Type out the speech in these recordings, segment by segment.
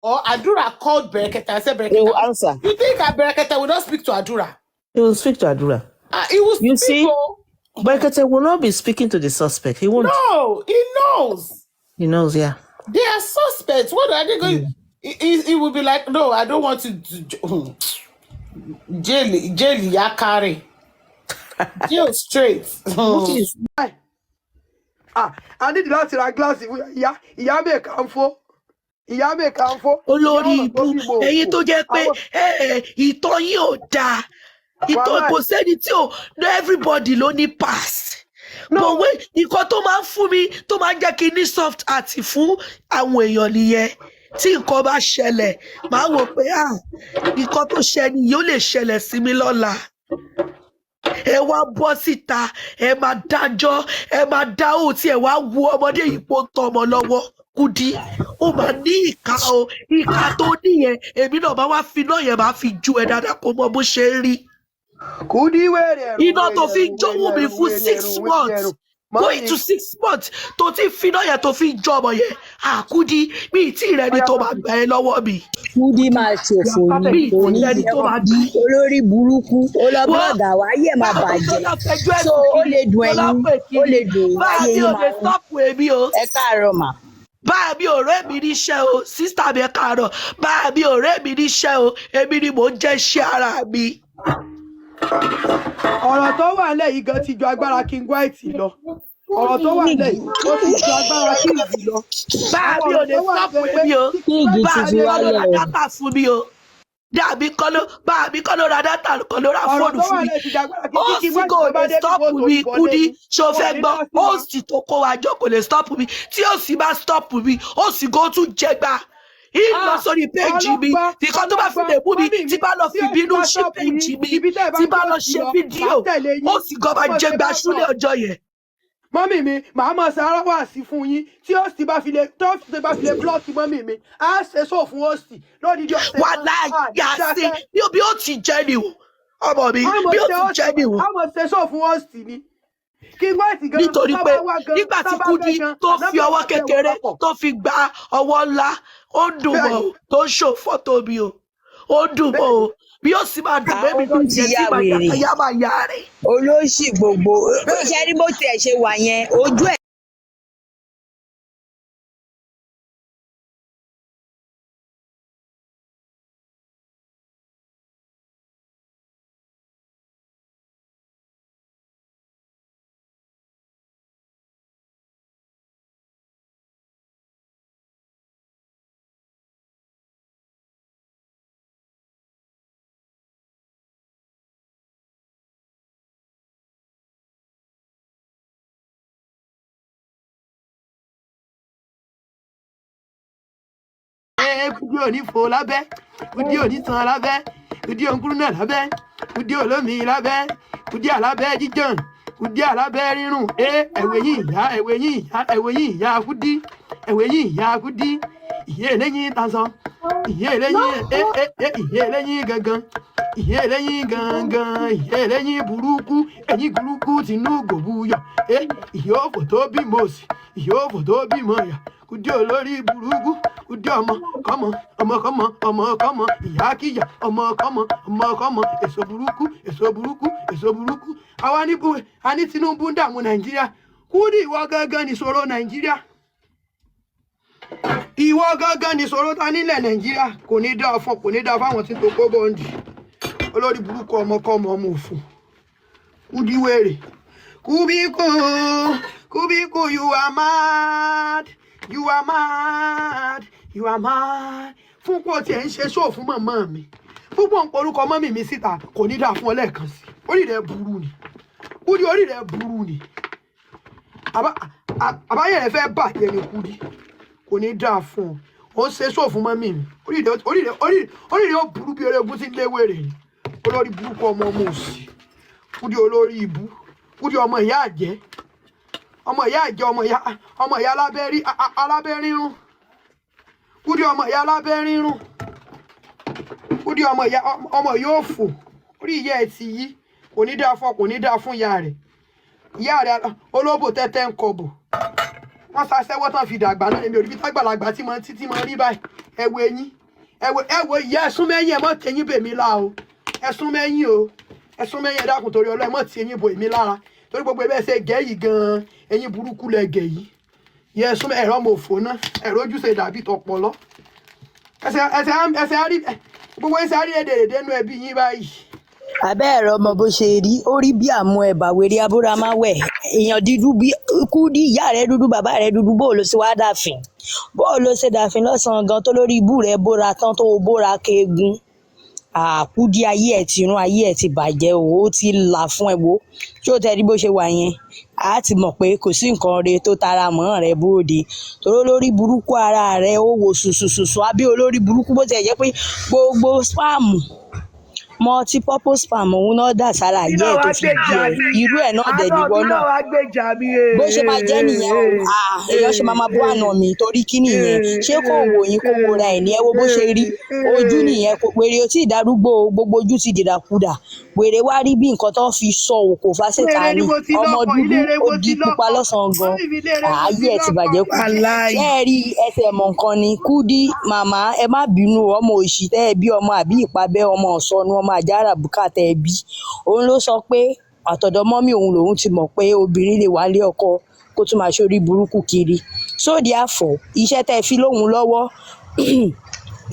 or Adura called Bereketa and said Bereketa. He will answer. You think Bereketa will not speak to Adura? He will speak to Adura. He will You speak. see, Bereketa will not be speaking to the suspect. He won't. No, he knows. He knows, yeah. They are suspects. What are they going? He will be like, no, I don't want to jail yakari. Jail straight. I need láti ra glass ìyá mi kan fo. Ìyá mi kan fo. Olórí ibu ẹ̀yin tó jẹ́ pé ìtọ́ yín ò dáa. Ìtọ́ kò sẹ́ni tí ò no everybody ló ní pass. But wait, nǹkan tó máa ń fún mi tó máa ń jẹ́ kí n ní soft heart fún àwọn èèyàn nìyẹn. Tí nǹkan bá ṣẹlẹ̀, màá wò pé nǹkan tó ṣẹlẹ̀ yóò lè ṣẹlẹ̀ sí mi lọ́la. Ẹ wá bọ́ síta, ẹ máa dájọ́, ẹ máa dá òtí ẹ wá wo ọmọdé yìí pọ̀ tọmọ lọ́wọ́. Kudi, ó máa ní ìka o, ìka tó níyẹn, èmi náà máa wá fi náà yẹn máa fi ju ẹ dáadáa kó mọ bó ṣe ń rí. Kudi wẹ̀rẹ̀. Iná tó fi jọ́wọ́ mi fún 6 months, going to 6 months, tó ti fi náà yẹn tó fi jọ ọmọ yẹn. Kudi, mi ì tí ì rẹni tó máa gbà ẹ lọ́wọ́ mi. Kudi máa ṣòfò ní onídìí olórí burúkú olọ́gbọ́dà wáyé máa bàjẹ́ so ó lè dùn ẹ̀yin ó lè dùn ayé yín máa ẹ káàárọ̀ mà. Báà mi ọ̀rẹ́ mi níṣẹ́ o, sísítà mi ẹ káàárọ̀, báà mi ọ̀rẹ́ mi níṣẹ́ o, èmi ni mò ń jẹ́ iṣẹ́ ara mi. Ọ̀rọ̀ tó wà nílẹ̀ yìí gan ti ju agbára King White lọ. Ọ̀rọ̀ tó wà nílẹ̀ yìí ó ti ju agbára King lọ. Báà mi ò lè stop mi o, báà mi kọ́ ló ra dátà fún mi o. Báà mi kọ́ ló ra dátà kọ́ ló ra fóònù fún mi. Ó sì kò lè stop mi Kudi, ṣo fẹ́ gbọ́, ó sì tó kó wa jọ kò lè stop mi. Tí ó sì bá stop mi, ó sì kó tún jẹgba. Ìlọ sórí péjì mi, nǹkan tó bá fi lè mú mi, tí bá lọ fi bínú ṣe péjì mi, tí bá lọ ṣe fídíò, ó sì gan máa jẹgba súlẹ̀ ọjọ́ yẹn. Mọ́mì mi, màá mọ̀ sára wá sí fún yín tí ó sì bá fi lè blọ́ọ̀kì mọ́mì mi, á ṣe sóò fún òsì lódìdí ọ̀sẹ̀. Wà láyà sí bí ó ti jẹ́ ni o, ọmọ mi, bí ó ti jẹ́ ni o. Á mọ̀ ṣe sóò fún òsì ni. Nítorí pé nígbà tí Kudi tó fi ọwọ́ kékeré tó fi gba ọwọ́ ńlá, ó dùn mọ́ tó ń ṣò fọ́tò mi o, ó dùn mọ́ o. Bí ó sì máa dùn mẹ́mi tó jẹ́ tí màá máa yá rẹ̀. Olóṣì gbogbo iṣẹ́ ní bó tiẹ̀ ṣe wà yẹn ojú ẹ̀. Kudi ò ní fò lábẹ́, Kudi ò ní tan lábẹ́, Kudi ò ń kúrú náà lábẹ́, Kudi olómi lábẹ́, Kudi alábẹ́ jíjàn, Kudi alábẹ́ rírùn. Ẹ̀wẹ̀ yín ìyá Kudi, ẹ̀wẹ̀ yín ìyá Kudi, ìyé eléyìn tasán, ìyé eléyìn gangan, ìyé eléyìn gangan, ìyé eléyìn burúkú, ẹ̀yìn burúkú tinú gòbúyọ̀, ìyé òfò tó bímọ òsì, ìyé òfò tó bímọ yà. Kudi olórí burúkú, Kudi ọmọ kọ́mọ, ìyá kíyà, ọmọ kọ́mọ, èso burúkú. Àwa ní Tinubu ń dààmú Nàìjíríà. Kudi ìwọ gangan nìṣòro Nàìjíríà. Ìwọ gangan nìṣòro ta nílẹ̀ Nàìjíríà. Kò ní dá fáwọn tí tó kó bọ́ǹdì. Olórí burúkú ọmọ òfò. Kudi wèrè. Kubiku, you are mad. You are mad. Fún kó tí ẹ ń ṣe ṣó fún màmá mi. Púpọ̀ ń porúkọ mọ́mì mi síta kò ní dáa fún ọ lẹ́ẹ̀kan sí. Orí rẹ̀ burú ni. Kudi orí rẹ̀ burú ni. Àbáyé rẹ̀ fẹ́ bàjẹ́ ni Kudi. Kò ní dáa fún ọ. Ó ń ṣe ṣó fún mọ́mì mi. Orí rẹ̀ ó burú bí erégun tí ń léwèrè ni. Olórí burúkú ọmọ òsì. Kudi olórí ibú. Kudi ọmọ ìyá àjẹ́. Ọmọ ìyá alábẹ́ rírun. Kudi ọmọ ìyá alábẹ́ rírun. Kudi ọmọ yóò fò. Orí ìyá ẹ̀ ti yí. Kò ní dáa fún ìyá rẹ̀. Ìyá rẹ̀ olóbò tẹ́tẹ́ ń kọbò. Wọ́n ṣaṣẹ́wọ́ tán fi dàgbà náà. Èmi ò rí bí tágbàlagbà tí mo rí báyìí. ẹ̀wọ̀ ẹ̀yìn ẹ̀wọ̀ ìyá ẹ̀sùn mẹ́yìn ẹ̀ mọ́ tẹ̀yìn bèmí lá o ẹ̀sùn mẹ́yìn o ẹ̀sùn mẹ́yìn ẹ̀dákun torí ọlọ́ ẹ̀ mọ́ tẹ̀yìn bò èmi lára torí gbogbo ẹ̀bẹ̀ ṣe gẹ̀ yìí gan-an ẹ̀yìn burúkú lẹ̀ gẹ̀ yìí yẹ ẹ̀sùn ẹ̀rọ mọ̀ òfò náà ẹ̀rọ ojúṣe dàbí tọpọlọ ẹsẹ̀ àrí gbogbo ẹsẹ̀ àrí èdèrèdè nú ẹbí yín báyìí. Abẹ́ ẹ̀rọ ọmọ bó ṣe rí ó rí bí àmú ẹ̀bà wèrè abúramáwẹ̀ èèyàn dúdú bí Kúdí ìyá rẹ̀ dúdú bàbá rẹ̀ dúdú bó ló ṣe wá dàfin bó ló ṣe dàfin lọ́sàn-án gan tó lórí ibú rẹ̀ bóra tán tó bóra keegun Kúdí ayé ẹ̀ ti rún ayé ẹ̀ ti bàjẹ́ o ó ti là fún ẹ wo tí ó tẹ́rí bó ṣe wà yẹn a ti mọ̀ pé kò sí nǹkan re tó tara mọ́ rẹ̀ bóde torí olórí burúkú ara rẹ̀ ó wo sùsùsùsù àbí olórí burúkú bó tiẹ̀ jẹ́ pé gbogbo spam multi-purpose spam òun náà dà sára ayé ẹ̀ tó fi bí ẹ irú ẹ̀ náà dẹ̀ níwọ náà bó ṣe máa jẹ́ nìyẹn o èèyàn ṣe máa bó àná mi torí kí nìyẹn ṣé kò wò yín kó wo ra ẹ̀ ní ẹ wo bó ṣe rí ojú nìyẹn wèrè ó tí ì darúgbó gbogbo ojú ti dìdàkudà wèrè wá rí bí nǹkan tó fi sọ òkò fásitì ni ọmọ dúdú ó di pupa lọ́sàn-án gan ayé ẹ̀ ti bàjẹ́ kú ṣé ẹ rí ẹsẹ̀ mọ̀ nǹkan ni Kúdí màmá ẹ má bínú ọmọ òṣì tẹ́ ẹ bí ọmọ àbí ìpabẹ́ ọmọ ọ̀sọ́nu ọmọ àjàrà bùkátà ẹ bí òun ló sọ pé àtọ̀dọ̀ mọ́mí òun lòun ti mọ̀ pé obìnrin lè wálé ọkọ kó tún máa ṣorí burúkú kiri sóòdì àfọ̀ iṣẹ́ tẹ́ ẹ fi lóhun lọ́wọ́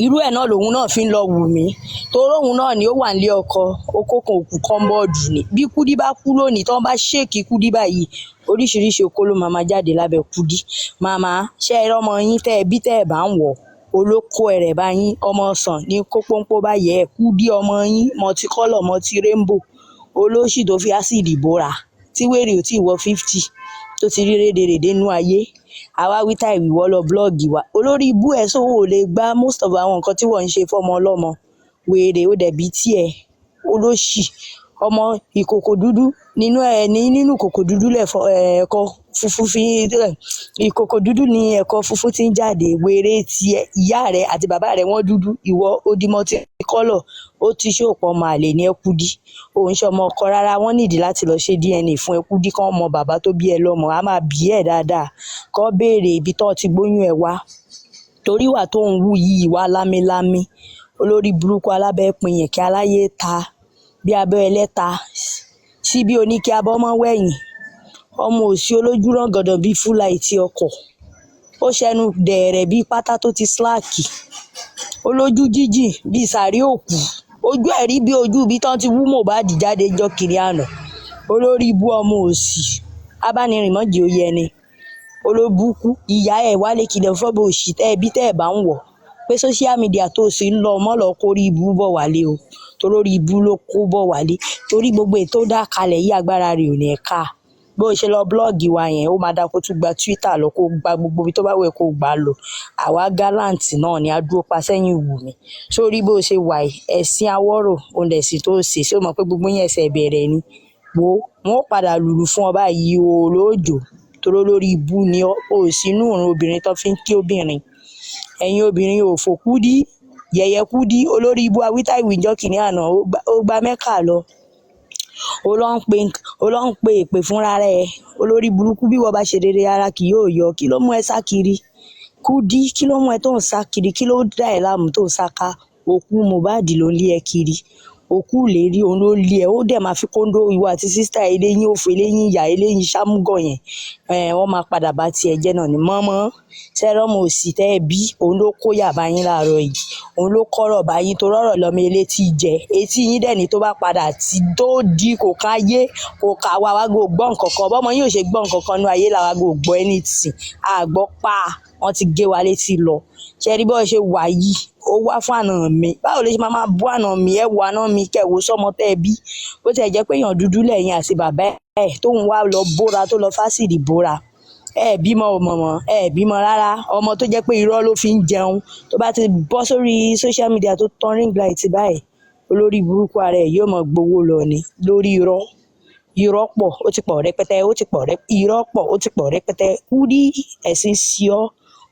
irú ẹ̀ náà lòun náà fi ń lọ Wùmí torí òun náà ni ó wà nílé ọkọ okókan òkú kọ́ńbọ́ọ̀dù ni bí Kúdí bá kú lónìí tí wọ́n bá ṣèkì Kúdí báyìí oríṣiríṣi okó ló máa jáde lábẹ́ Kúdí màmá ṣe é rọ́mọ yín tẹ́ ẹ bí tẹ́ ẹ bá ń wọ̀ olóko ẹ̀rẹ̀ bá yín ọmọ ọ̀sán ní kó pọ́npọ́ bá yẹ ẹ̀ Kúdí ọmọ yín mọtíkọ́lọ̀ mọtí rainbow olóṣì tó fi ásìdì bóra tí wèrè ò tí ì wọ 50 tó ti rí rédèrèdè nú ayé àwa wíta ìwìwọ́ lọ blọ́ọ̀gì wa olórí ibú ẹ̀ sọ ò lè gba most of àwọn nǹkan tí wọ́n ń ṣe fọ́mọ ọlọ́mọ wèrè ó dẹ̀ bí tiẹ̀ olóṣì ọmọ ìkòkò dúdú nínú ìkòkò dúdú lẹ̀fọ́ ẹ̀kọ́ funfun fi ìkòkò dúdú ní ẹ̀kọ́ funfun ti ń jáde wèrè tiẹ̀ ìyá rẹ̀ àti bàbá rẹ̀ wọ́n dúdú ìwọ odimọ ti kọ́lọ̀ ó ti ṣòpọ̀ ọmọ àlè ní Kúdí òun ṣe ọmọ ọkọ rárá wọ́n nídìí láti lọ ṣe DNA fún Kúdí kán mọ bàbá tó bí ẹ lọ́mọ á máa bí ẹ̀ dáadáa kán béèrè ibi tó ti gbóyún ẹ wá torí wà tó ń wù yìí wá lámílámí olórí burúkú alábẹ́ pin yẹn kí aláyé ta bí abẹ́ ẹlẹ́ta sí bí oníkẹ́ abọ́mọ́ wẹ̀yìn ọmọ òsì olójú ràngàndàn bíi fúláìtì ọkọ̀ ó ṣẹnu dẹ̀ẹ̀rẹ̀ bíi pátá tó ti síláàkì olójú jíjìn bíi sàrí òkú ojú ẹ̀rí bí ojú ibi tán ti wú Mohbad jáde jọ kiri àná olórí ibú ọmọ òsì abánirìn mọ́jì ó yẹni olóbùkú ìyá ẹ̀ wálé kìlẹ̀ fọ́bọ̀ òsì tẹ́ ẹ bí tẹ́ ẹ bá ń wọ̀ pé social media tó sì ń lọ ọmọ lọ kórí ibú bọ̀ wálé o torí ibú ló kó bọ̀ wálé torí gbogbo ètò dá kalẹ̀ yí agbára rẹ̀ ò ní ẹ̀ka bó ṣe lọ blọ́ọ̀gì wa yẹn ó máa dá kó tún gba Twitter lọ kó gba gbogbo ibi tó bá wẹ̀ kó gbà lọ àwa gallant náà ni a dúró pa sẹ́yìn Wùmí sórí bó ṣe wà ẹ̀sìn awọ́rò òun ẹ̀sìn tó ṣe ṣé o mọ̀ pé gbogbo yẹn ẹsẹ̀ bẹ̀rẹ̀ ni wo wọn ó padà lùlù fún ọ báyìí o lóòjò toró lórí ibú ni ó sínú òrùn obìnrin tó fi ń kí obìnrin ẹ̀yin obìnrin ò fò Kúdí yẹ̀yẹ́ Kúdí olórí ibú awítá ìwìjọ́ kìnìún àná ó gba Mẹ́kà lọ ó lọ ń pe èpè fúnra rẹ̀ olórí burúkú bí wọ́n bá ṣe rere ara kì yóò yọ kí ló mú ẹ sá kiri Kúdí kí ló mú ẹ tó ń sá kiri kí ló dá ẹ láàmú tó ń sá ká òkú Mohbad ló ń lé ẹ kiri òkú lérí òun ló lé ẹ ó dẹ̀ máa fi kóńdó ìwọ àti sísítà eléyín òfò eléyín ìyá eléyín sámúgọ̀ yẹn wọ́n máa padà bá tiẹ̀ jẹ́ náà ni mọ́mọ́ sẹ́rọ́mù òsì tẹ́ ẹ bí òun ló kó yàbá yín láàárọ̀ yìí òun ló kọ́rọ̀ bá yín tó rọ̀rọ̀ lọ́mọ elétí jẹ etí yín dẹ̀ ní tó bá padà tí tó di kò ká yé kò ká wa gò gbọ́ nǹkan kan bọ́mọ yín ò ṣe gbọ́ nǹkan kan ní ayé làwa gò gbọ́ anything àgbọ́ pa wọ́n ti gé wa létí lọ ṣẹ́rí bọ́ ṣe wà yìí ó wá fún àná mi báwo lè ṣe máa bú àná mi ẹ wo àná mi kẹwò sọmọ tẹ́ ẹ bí bó tiẹ̀ jẹ́ pé èèyàn dúdú lẹ́yìn àti bàbá ẹ̀ tóun wá lọ bóra tó lọ fásìdì bóra ẹ bímọ mọ̀mọ́ ẹ bímọ rárá ọmọ tó jẹ́ pé irọ́ ló fi ń jẹun tó bá ti bọ́ sórí social media tó tán ring light báyìí olórí burúkú ara ẹ̀ yóò mọ̀ gbowó lọ ni lórí irọ́ pọ̀ ó ti pọ̀ rẹpẹtẹ irọ́ pọ̀ ó ti pọ̀ rẹpẹtẹ Kúdí ẹ̀sìn sí ọ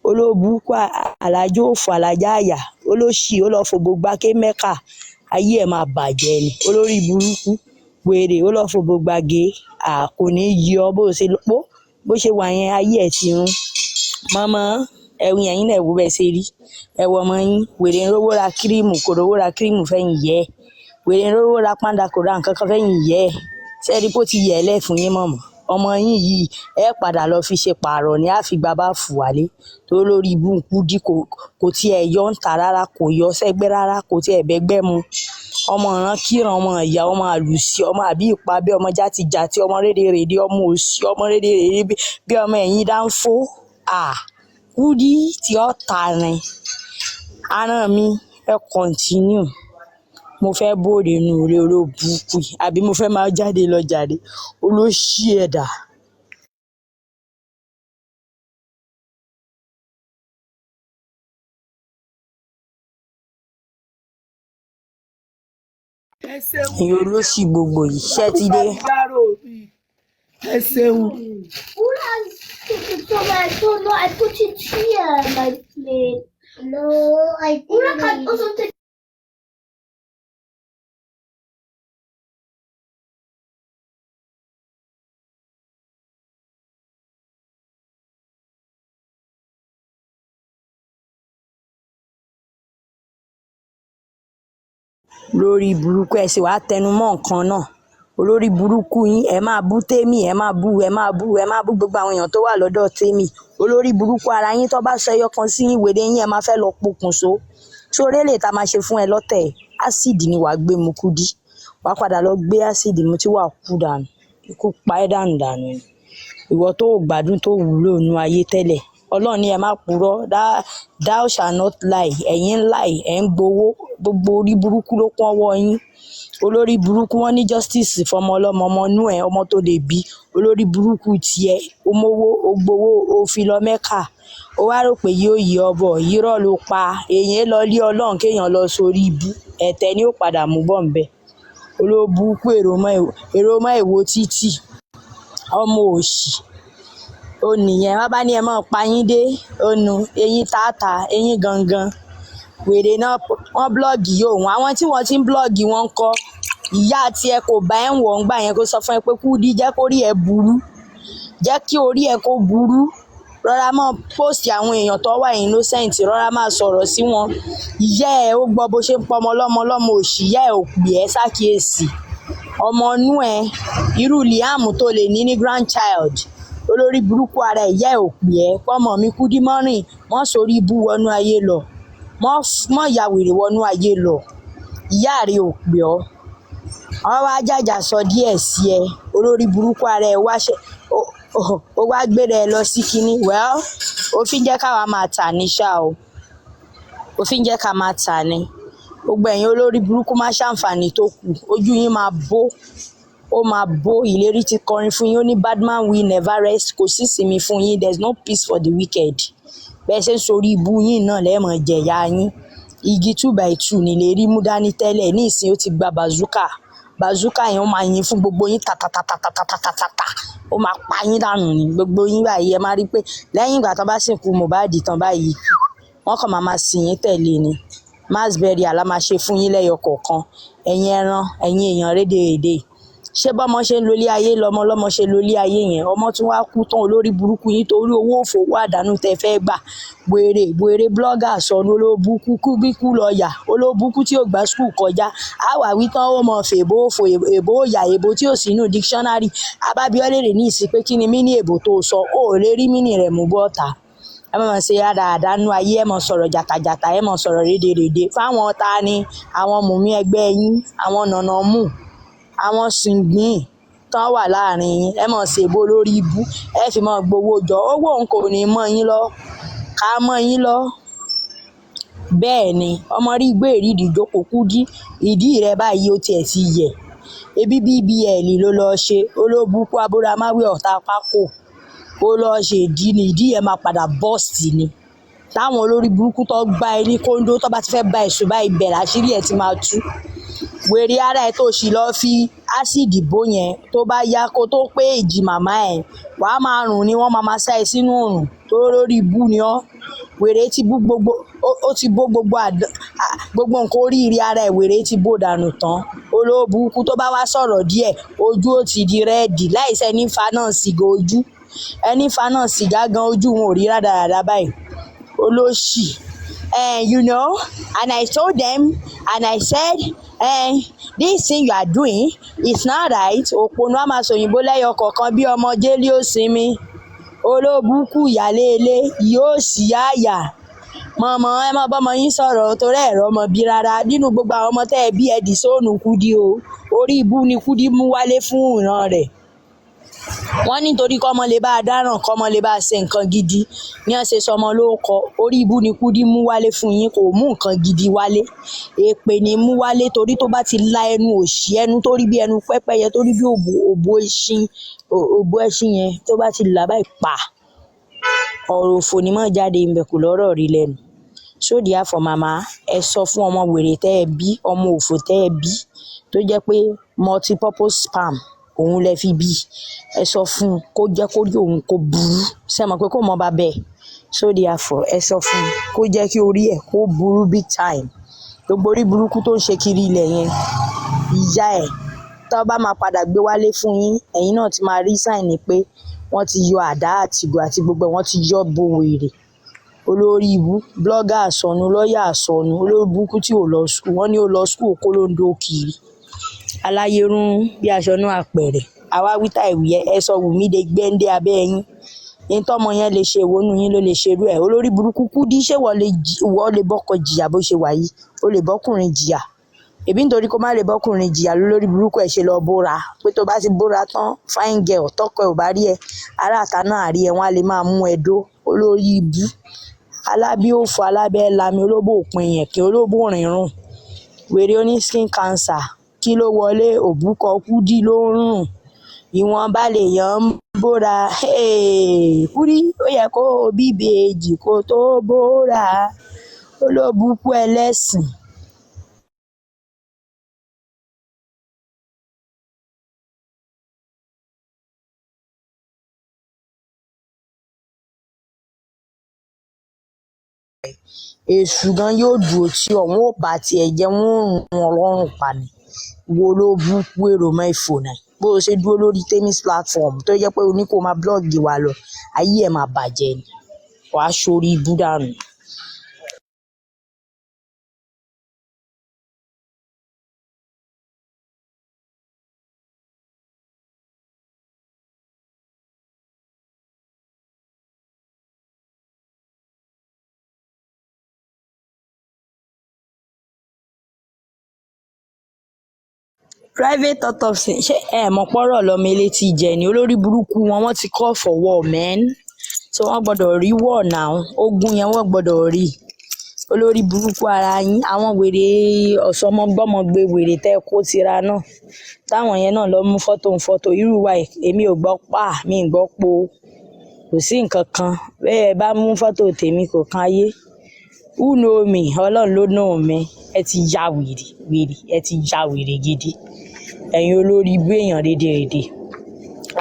olóbùkú alájọ òfò alájà àyà olóṣì ó lọ fòbò gbáké Mẹ́kà ayé ẹ̀ máa bàjẹ́ ni olórí burúkú wèrè ó lọ fòbò gbàgé kò ní yí ọ bó ṣe wà yẹn ayé ẹ̀ ti rún mọ́mọ́ ẹ̀wìn ẹ̀yìn náà wò bẹ́ẹ̀ ṣe rí ẹ̀wọ̀ ọmọ yín wèrè ń rówó ra kírímù kò rówó ra kírímù fẹ́yìn yẹ wèrè ń rówó ra pàǹdà kò ra nǹkan kan fẹ́yìn yẹ sẹ́ẹ̀rí bó ti yẹ ẹ́ lẹ́fun yín mọ̀mọ́ ọmọ yín yìí ẹ padà lọ fi ṣe pààrọ̀ ní àfìgbà bá fù wálé tó lórí ibùkún dí kò tiẹ̀ yọ ń ta rárá kò yọ sẹ́gbẹ́ rárá kò tiẹ̀ bẹ́gbẹ́ mu ọmọ ìran kíran ọmọ ìyá ọmọ àlùsí ọmọ àbí ìpàbẹ ọmọ játijàti ọmọ rédèrèdè ọmọ òsì ọmọ rédèrèdè bí ọmọ ẹ̀yìn dáńfó Kúdí tí ó ta ni aràn mi ẹ kọ́ntínú mo fẹ́ bóde nù ilé olóbùkún àbí mo fẹ́ máa jáde lọ jáde olóṣì ẹ̀dá. Ẹ̀yin olóṣì gbogbo yìí ṣẹ́ ti dé. Ẹ ṣeun. No, I put it here, my plate. No, I didn't. Lórí burúkú ẹ sì wá tẹnu mọ́ nǹkan náà olórí burúkú yín ẹ máa bú tèmi ẹ máa bú gbogbo àwọn èèyàn tó wà lọ́dọ̀ tèmi olórí burúkú ara yín tó bá sọ ẹyọ kan sí yín wèrè yín ẹ máa fẹ́ lọ pokùnso sórí èlé tá a máa ṣe fún ẹ lọ́tẹ̀ ásìdì ni wàá gbé mu Kúdí wàá padà lọ gbé ásìdì mu tí wàá kú dànù ikú pa ẹ́ dànù ni ìwọ tó gbádùn tó wúlò nu ayé tẹ́lẹ̀ Ọlọ́run ni ẹ má purọ́ thou shall not lie ẹ̀yin lie ẹ̀ ń gbowó gbogbo orí burúkú ló kún ọwọ́ yín olórí burúkú wọn ní justice fọmọ ọlọ́mọ ọmọ inú ẹ̀ ọmọ tó lè bí olórí burúkú tiẹ̀ ó mówó ó gbowó ó fi lọ Mẹ́kà ó wá rò pé yóò yí ọbọ̀ yírọ̀ ló pa èèyàn lọ lé Ọlọ́run kéèyàn lọ sórí ibú ẹ̀tẹ́ ni ó padà mú bọ̀ ń bẹ̀ olóbùkú èrò mọ́ èwo títì ọmọ òṣì ó nìyẹn wọ́n bá ní ẹ mọ́ pa yín dé ònu eyín tààtà eyín gangan wèrè náà wọ́n blọ́ọ̀gì yóò wọ́n àwọn tí wọ́n ti ń blọ́ọ̀gì wọn ń kọ́ ìyá àti ẹ kò bá ẹ̀ ń wọ̀ ń gbà yẹn kó sọ fún ẹ pé Kúdí jẹ́ kó rí ẹ burú jẹ́ kí orí ẹ kó burú rọra máa post àwọn èèyàn tó wà innocent rọra máa sọ̀rọ̀ sí wọn ìyá ẹ ó gbọ́ bó ṣe ń pọmọ lọ́mọ òṣì ìyá ẹ ò pè ẹ́ ṣàkíyèsí ọmọ inú ẹ irú Liam tó lè ní grandchild olórí burúkú ara ìyá ẹ ò pè ẹ́ pọ́mọ mi Kúdí mọ́rìn mọ́ sórí ibú wọnú ayé lọ mọ́ ya wèrè wọnú ayé lọ ìyá rẹ ò pè ọ́ wọ́n wá jàjà sọ díẹ̀ sí ẹ olórí burúkú ara ẹ ó wá gbéra ẹ lọ sí kínní well òfin jẹ́ káwa máa tà ní ṣá o òfin jẹ́ ká máa tà ní gbogbo ẹ̀yin olórí burúkú má ṣàǹfààní tó kù ojú yín máa bó ó máa bó ìlérí ti kọrin fún yín ó ní bad man will never rest kò sí ìsinmi fún yín there is no peace for the wicked bẹ́ẹ̀ ṣe ń sorí ibú yín náà lẹ́ẹ̀mọ̀ jẹ̀yà yín igi 2x2 nílé rí mú dání tẹ́lẹ̀ ní ìsìn ó ti gba bazooka yẹn ó máa yin fún gbogbo yín tatatatatatatata ó máa pa yín dànù ní gbogbo yín báyìí ẹ máa rí pé lẹ́yìn ìgbà tán bá sìnkú Mohbad tán báyìí wọ́n kàn máa sìn yín tẹ̀lé ni mass burial la máa ṣe fún yín lẹ́yọ kọ̀ọ̀kan ẹ̀yin ẹran ẹ̀yin èèyàn rédèrèdè ṣé bọ́mọ ṣe ń lólé ayé lọ́mọ ṣe lólé ayé yẹn ọmọ tún wá kú tán olórí burúkú yín torí owó òfòwò àdánù tẹ fẹ́ gbà wèrè blogger sọnù olóbùkú kúbíkú lọ́ọ̀yà olóbùkú tí ò gbà skul kọjá àwà wí tán ó mọ fèbó òfò èbó òyà èbó tí ò sí inú dictionary abábíọ́lẹ̀ rè ní ìsìn pé kí ni mí ní èbó tó sọ ó lè rí mí ní rẹ̀ mú bọ́ta ẹ mọ̀ ṣe àdánù ayé ẹ mọ̀ sọ̀rọ̀ jàtàjàtà ẹ mọ̀ sọ̀rọ̀ rédèrèdè fáwọn ta ni àwọn mùmí ẹgbẹ́ yín àwọn nànà mú àwọn sìngbìn tán wà láàrin yín ẹ mọ̀ ṣèbó lórí ibú ẹ fi mọ̀ gbowó jọ owó òun kò ní mọ́ yín lọ ká mọ́ yín lọ bẹ́ẹ̀ ni ọmọ rí gbé ìrídìí jókòó Kúdí ìdí rẹ báyìí ó tiẹ̀ ti yẹ̀ ebi bbl ló lọ́ọ́ ṣe olóbùkú abúrámáwí ọ̀tá pákó ó lọ́ọ́ ṣe ìdí ẹ̀ máa padà bọ́ọ̀sì ni táwọn olórí burúkú tó gbá ẹ ní kóńdó tó bá ti fẹ́ bá ẹ̀sùn báyìí bẹ̀rẹ̀ àṣírí ẹ̀ ti máa tú wèrè ara ẹ̀ tó sì lọ́ọ́ fi ásìdì bó yẹn tó bá yá kó tó pé èjì màmá ẹ̀ wàá máa rùn ni wọ́n máa sá ẹ sínú òrùn tó lórí ibú ni ọ́ wèrè ti bú gbogbo ó ti bó gbogbo nǹkan oríire ara ẹ̀ wèrè ti bó dànù tán olóbùkú tó bá wá sọ̀rọ̀ díẹ̀ ojú ó ti di rẹ́ẹ̀dì láìsẹ́ ní fa náà sìgá ojú ẹni fa náà sìgá gan ojú wọn ò rí rádaràda báyìí olóṣì. You know, and I told them, and I said, this thing you are doing is not right. Òpònú á máa sòyìnbó lẹ́yọ kọ̀ọ̀kan bí ọmọ jélé ó sinmi. Olóbùkù ìyálé ilé yóò sì àyà. Mọ̀mọ́ ẹ má bọ́mọ yín sọ̀rọ̀ torí ẹ̀rọ ọmọ bí rárá. Nínú gbogbo àwọn ọmọ tẹ́ ẹ bí ẹ dì sóònù Kúdí o. Orí ibú ni Kúdí mú wálé fún ìran rẹ̀. Wọ́n nítorí kọ́mọ lè bá a dáràn kọ́mọ lè bá a ṣe nǹkan gidi ní wọ́n ṣe sọmọ lórúkọ. Orí ibú ni Kúdí mú wálé fún yín, kò mú nǹkan gidi wálé. Èpè ni mú wálé torí tó bá ti la ẹnu òṣì, ẹnu tó rí bí ẹnu pẹ́pẹ́yẹ, tó rí bí òbó ẹṣin yẹn, tó bá ti là báyìí pa. Ọ̀rọ̀ òfò ni mọ́ jáde ń bẹ kò lọ́rọ̀ rí lẹ́nu. So therefore màmá, ẹ sọ fún ọmọ wèrè tẹ́ ẹ bí, ọmọ òfò tẹ́ ẹ bí, tó jẹ́ pé multipurpose sperm òun lẹ fi bí. Ẹ sọ fún un kó jẹ́ kó rí òun kó burú. Ṣé ẹ mọ̀ pé kó mọ bá bẹ́ẹ̀? So therefore ẹ sọ fún un kó jẹ́ kí orí ẹ̀ kó burú big time. Gbogbo orí burúkú tó ń ṣe kiri ilẹ̀ yẹn, ìyá ẹ̀ tó bá máa padà gbé wálé fún yín, ẹ̀yin náà ti máa rí sign pé wọ́n ti yọ àdá àtìgò àti gbogbo wọn ti yọ bo wèrè. Olórí ibú, blogger àsọnù, lọ́ọ̀yà àsọnù, olórí burúkú tí ò lọ school, wọ́n ní ó lọ school kó ló ń dó kiri. Aláyé rún bí aṣọ inú àpẹ̀rẹ̀. Àwa wíta ìwé ẹ sọ Wumi de gbẹ́ndé abẹ́ yín. Ní tọ́mọ yẹn lè ṣe ìwọ́nú yín ló lè ṣerú ẹ̀. Olórí burúkú Kúdí ṣé wọ́n lè bọ́kọ jìyà bó ṣe wà yìí? O lè bọ́kùnrin jìyà. Èbí nítorí kó má lè bọ́kùnrin jìyà lórí burúkú ẹ̀ ṣe lọ bóra. Pé tó bá ti bóra tán, fine girl, tọ́kọ ẹ̀ ò bá rí ẹ, ará àta náà rí ẹ, wọ́n á lè máa mú ẹ dó. Olórí ibú. Alábí òfò, alábẹ́ lami, olóbò òpin yẹ̀kẹ́, olóbò rìnrùn. Wèrè oní skin cancer. Kí ló wọlé? Òbúkọ Kúdí ló ń rùn. Ìwọ̀nba lèèyàn ń bóra. Kúdí ó yẹ kó o bí ìbejì kó tó bóra. Olóbùkú ẹlẹ́sìn. Èṣù gan yóò dúró tí ọ̀hún ò bá tiẹ̀ jẹ́ wọ́n rùn ọlọ́run pa ni. Wo ló burúkú èrò mọ́ ìfònà bó o ṣe dúró lórí tennis platform tó jẹ́ pé o ní kó máa blọ́ọ̀gì wa lọ, ayé ẹ̀ máa bàjẹ́ ni. Wàá ṣorí ibú dànù. Private autopsy ṣé ẹ mọ̀ pọ́rọ̀ lọ́mọ elétí jẹ ni? Olórí burúkú wọ́n ti call for war men, so wọ́n gbọ́dọ̀ rí war now. Ogun yẹn wọ́n gbọ́dọ̀ rí. Olórí burúkú ara yín, àwọn wèrè ọ̀sọ́mọgbọ́mọgbé wèrè tẹ́ kó tira náà, táwọn yẹn náà lọ mú fọ́tò irú wa èmi ò gbọ́ mi ì gbọ́ po, kò sí nǹkan kan. Bẹ́ẹ̀ bá mú fọ́tò tèmi kò kan ayé. Who know me? Ọlọ́run ló know me. Ẹ ti ya wèrè, ẹ ti ya wèrè gidi. Ẹ̀yin olórí ibú èèyàn rédèrèdè.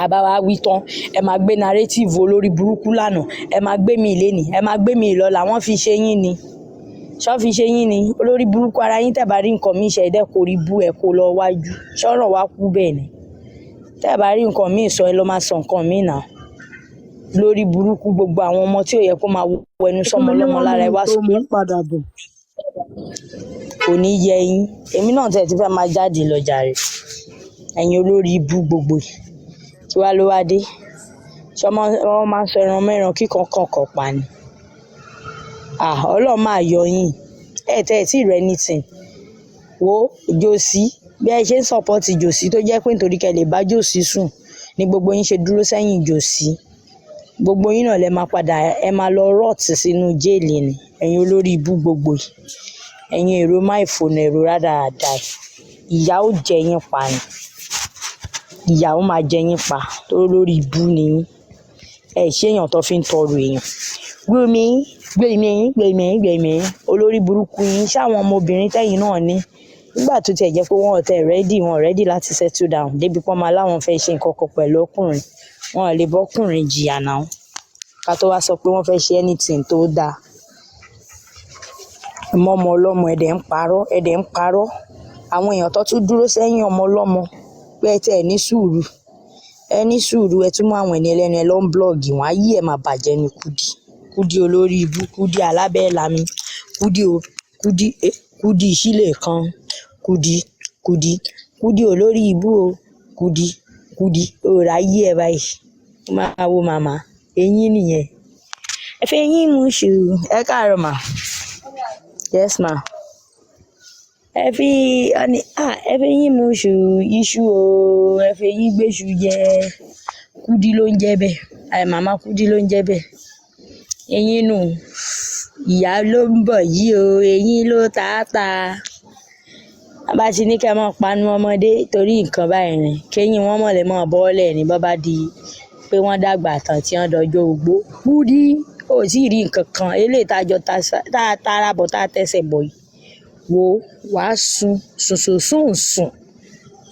Àbáwá wí tán, ẹ máa gbé narrative olórí burúkú lánàá, ẹ máa gbé mi ìlénì, ẹ máa gbé mi ìlọ́la, wọ́n fi ṣe yín ni. Ṣọ́ fi ṣe yín ni. Olórí burúkú ara yín tẹ́ bá rí nǹkan míì ṣe ẹ̀dẹ́ kò rí bú ẹ kó lọ wájú. Ṣọ́rọ̀ wá kú bẹ́ẹ̀ ni. Tẹ́ bá rí nǹkan míì sọ ẹ lọ máa sọ nǹkan míì náà. Lórí burúkú gbogbo àwọn ọmọ tí ò yẹ kó máa wọ ẹnu sọmọ lọ́mọ lára ẹ wá sí kò ní yẹ yín. Èmi náà tẹ̀ ti fẹ́ máa jáde lọ jàre. Ẹ̀yin olórí ibú gbogbo yìí. Tí wá ló wá dé? Ṣé wọ́n máa ń sọ ẹran mẹ́ran kíkan kọ̀ọ̀kan pa ni? Ọlọ́run máa yọ yín. Ẹ̀ tí rẹ anything. Wo Jòsí bí ẹ ṣe ń support Jòsí tó jẹ́ pé nítorí kẹ́ lè bá Jòsí sùn ni gbogbo yín ṣe dúró sẹ́yìn Jòsí. Gbogbo yín náà lẹ máa padà ẹ máa lọ rot sínú jéèlì ni. Ẹ̀yin olórí ibú gbogbo yìí. Ẹ̀yin èrò má ìfònà èrò rádaràda. Ìyà ó jẹ yín pa ni. Ìyà ó máa jẹ yín pa torí lórí ibú ni yín. Ẹ ṣé èèyàn tó fi ń tọrọ èèyàn. Gbèmí olórí burúkú yín ṣáwọn ọmọbìnrin tẹ́yìn náà ní. Nígbà tó tiẹ̀ jẹ́ pé wọ́n ready láti settle down débi pọ́n máa láwọn fẹ́ ṣe nǹkan kan pẹ̀lú ọkùnrin. Wọn ò lè bọ́kùnrin jìyà náà. Ká tó wá sọ pé wọ́n fẹ́ ṣe anything tó dáa. Ọmọ ọlọ́mọ ẹ̀dẹ̀ ń parọ́. Àwọn èèyàn tó tún dúró sẹ́yìn ọmọ ọlọ́mọ pé ẹ tẹ́ ẹ ní sùúrù. Ẹ ní sùúrù ẹ tún mú àwọn ẹni ẹlẹ́ni ẹ lọ ń blọ́ọ̀gì wọn, ayé ẹ máa bàjẹ́ ní Kúdí. Kúdí olórí ibú, Kúdí alábẹ́ lami, Kúdí o, Kúdí Kúdí ìṣílẹ̀ kan, Kúdí olórí ibú o, Kúdí òòrà yí ẹ báyìí. Máa wo màmá, eyín nìyẹn. Ẹ fẹ́ yín mu ṣù. Ẹ káàárọ̀ mà. Yes ma. Ẹ fi yín mu ṣù iṣu o, ẹ fi yín gbéṣu jẹ. Kúdí ló ń jẹ́ bẹ́ẹ̀. Màmá Kúdí ló ń jẹ́ bẹ́ẹ̀. Eyín nù. Ìyá ló ń bọ̀ yìí o, eyín ló tààtà. Bá ti ní kẹ́ mọ́ panu ọmọdé torí nǹkan báyìí ni. Kéyìn wọ́n mọ̀ lè mọ́ bọ́ọ̀lẹ̀ ní bọ́ bá di pé wọ́n dàgbà tán tí wọ́n dọjọ́ ogbó. Kúdí ò tí ì rí nǹkan kan eléyìí tájọ tá a tara bọ̀ tá a tẹsẹ̀ bọ̀ yìí. Wo wàá sùn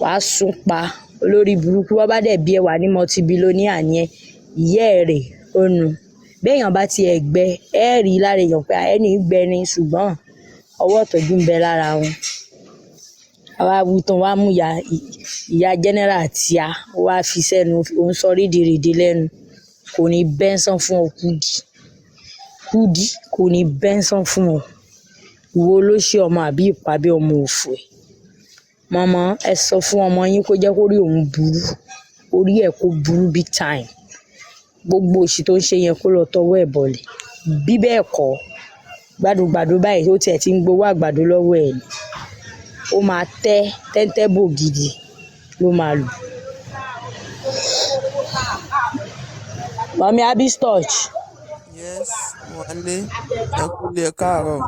wàá sùn pa olórí burúkú wọ́n bá dẹ̀ bí ẹ wà ní multi-billionaire yẹn ìyá ẹ̀ rè ó nu. Béèyàn bá ti ẹ̀ gbẹ ẹ rí lára èèyàn pé ẹni gbẹ ni ṣùgbọ́n ọwọ́ ìtọ́jú ń bẹ lára wọn. Àwa wí tán wá mú ìyá general tíá wá fi sẹ́nu òun sọ rídìrídì lẹ́nu. Kò ní bẹ́ńsán fún ọ Kúdí kò ní bẹ́ńsán fún ọ. Ìwọ ló ṣe ọmọ àbí ìpàbí ọmọ òfò ẹ̀. Màmá ẹ sọ fún ọmọ yín kó jẹ́ kó rí òun burú orí ẹ̀ kó burú big time. Gbogbo òṣì tó ń ṣe yẹn kó lọ tọwọ́ ẹ̀ bọ̀lẹ̀. Bí bẹ́ẹ̀ kọ́ gbàdúgbàdú báyìí ó tiẹ̀ ti ń gbowó àgbàdo lọ́wọ́ ẹ̀ ni. Ó máa tẹ́ńtẹ́ bò gidi ló máa lò. Mọ̀mí Abistouch. Yes, wálé ẹ kúlé ẹ káàárọ̀.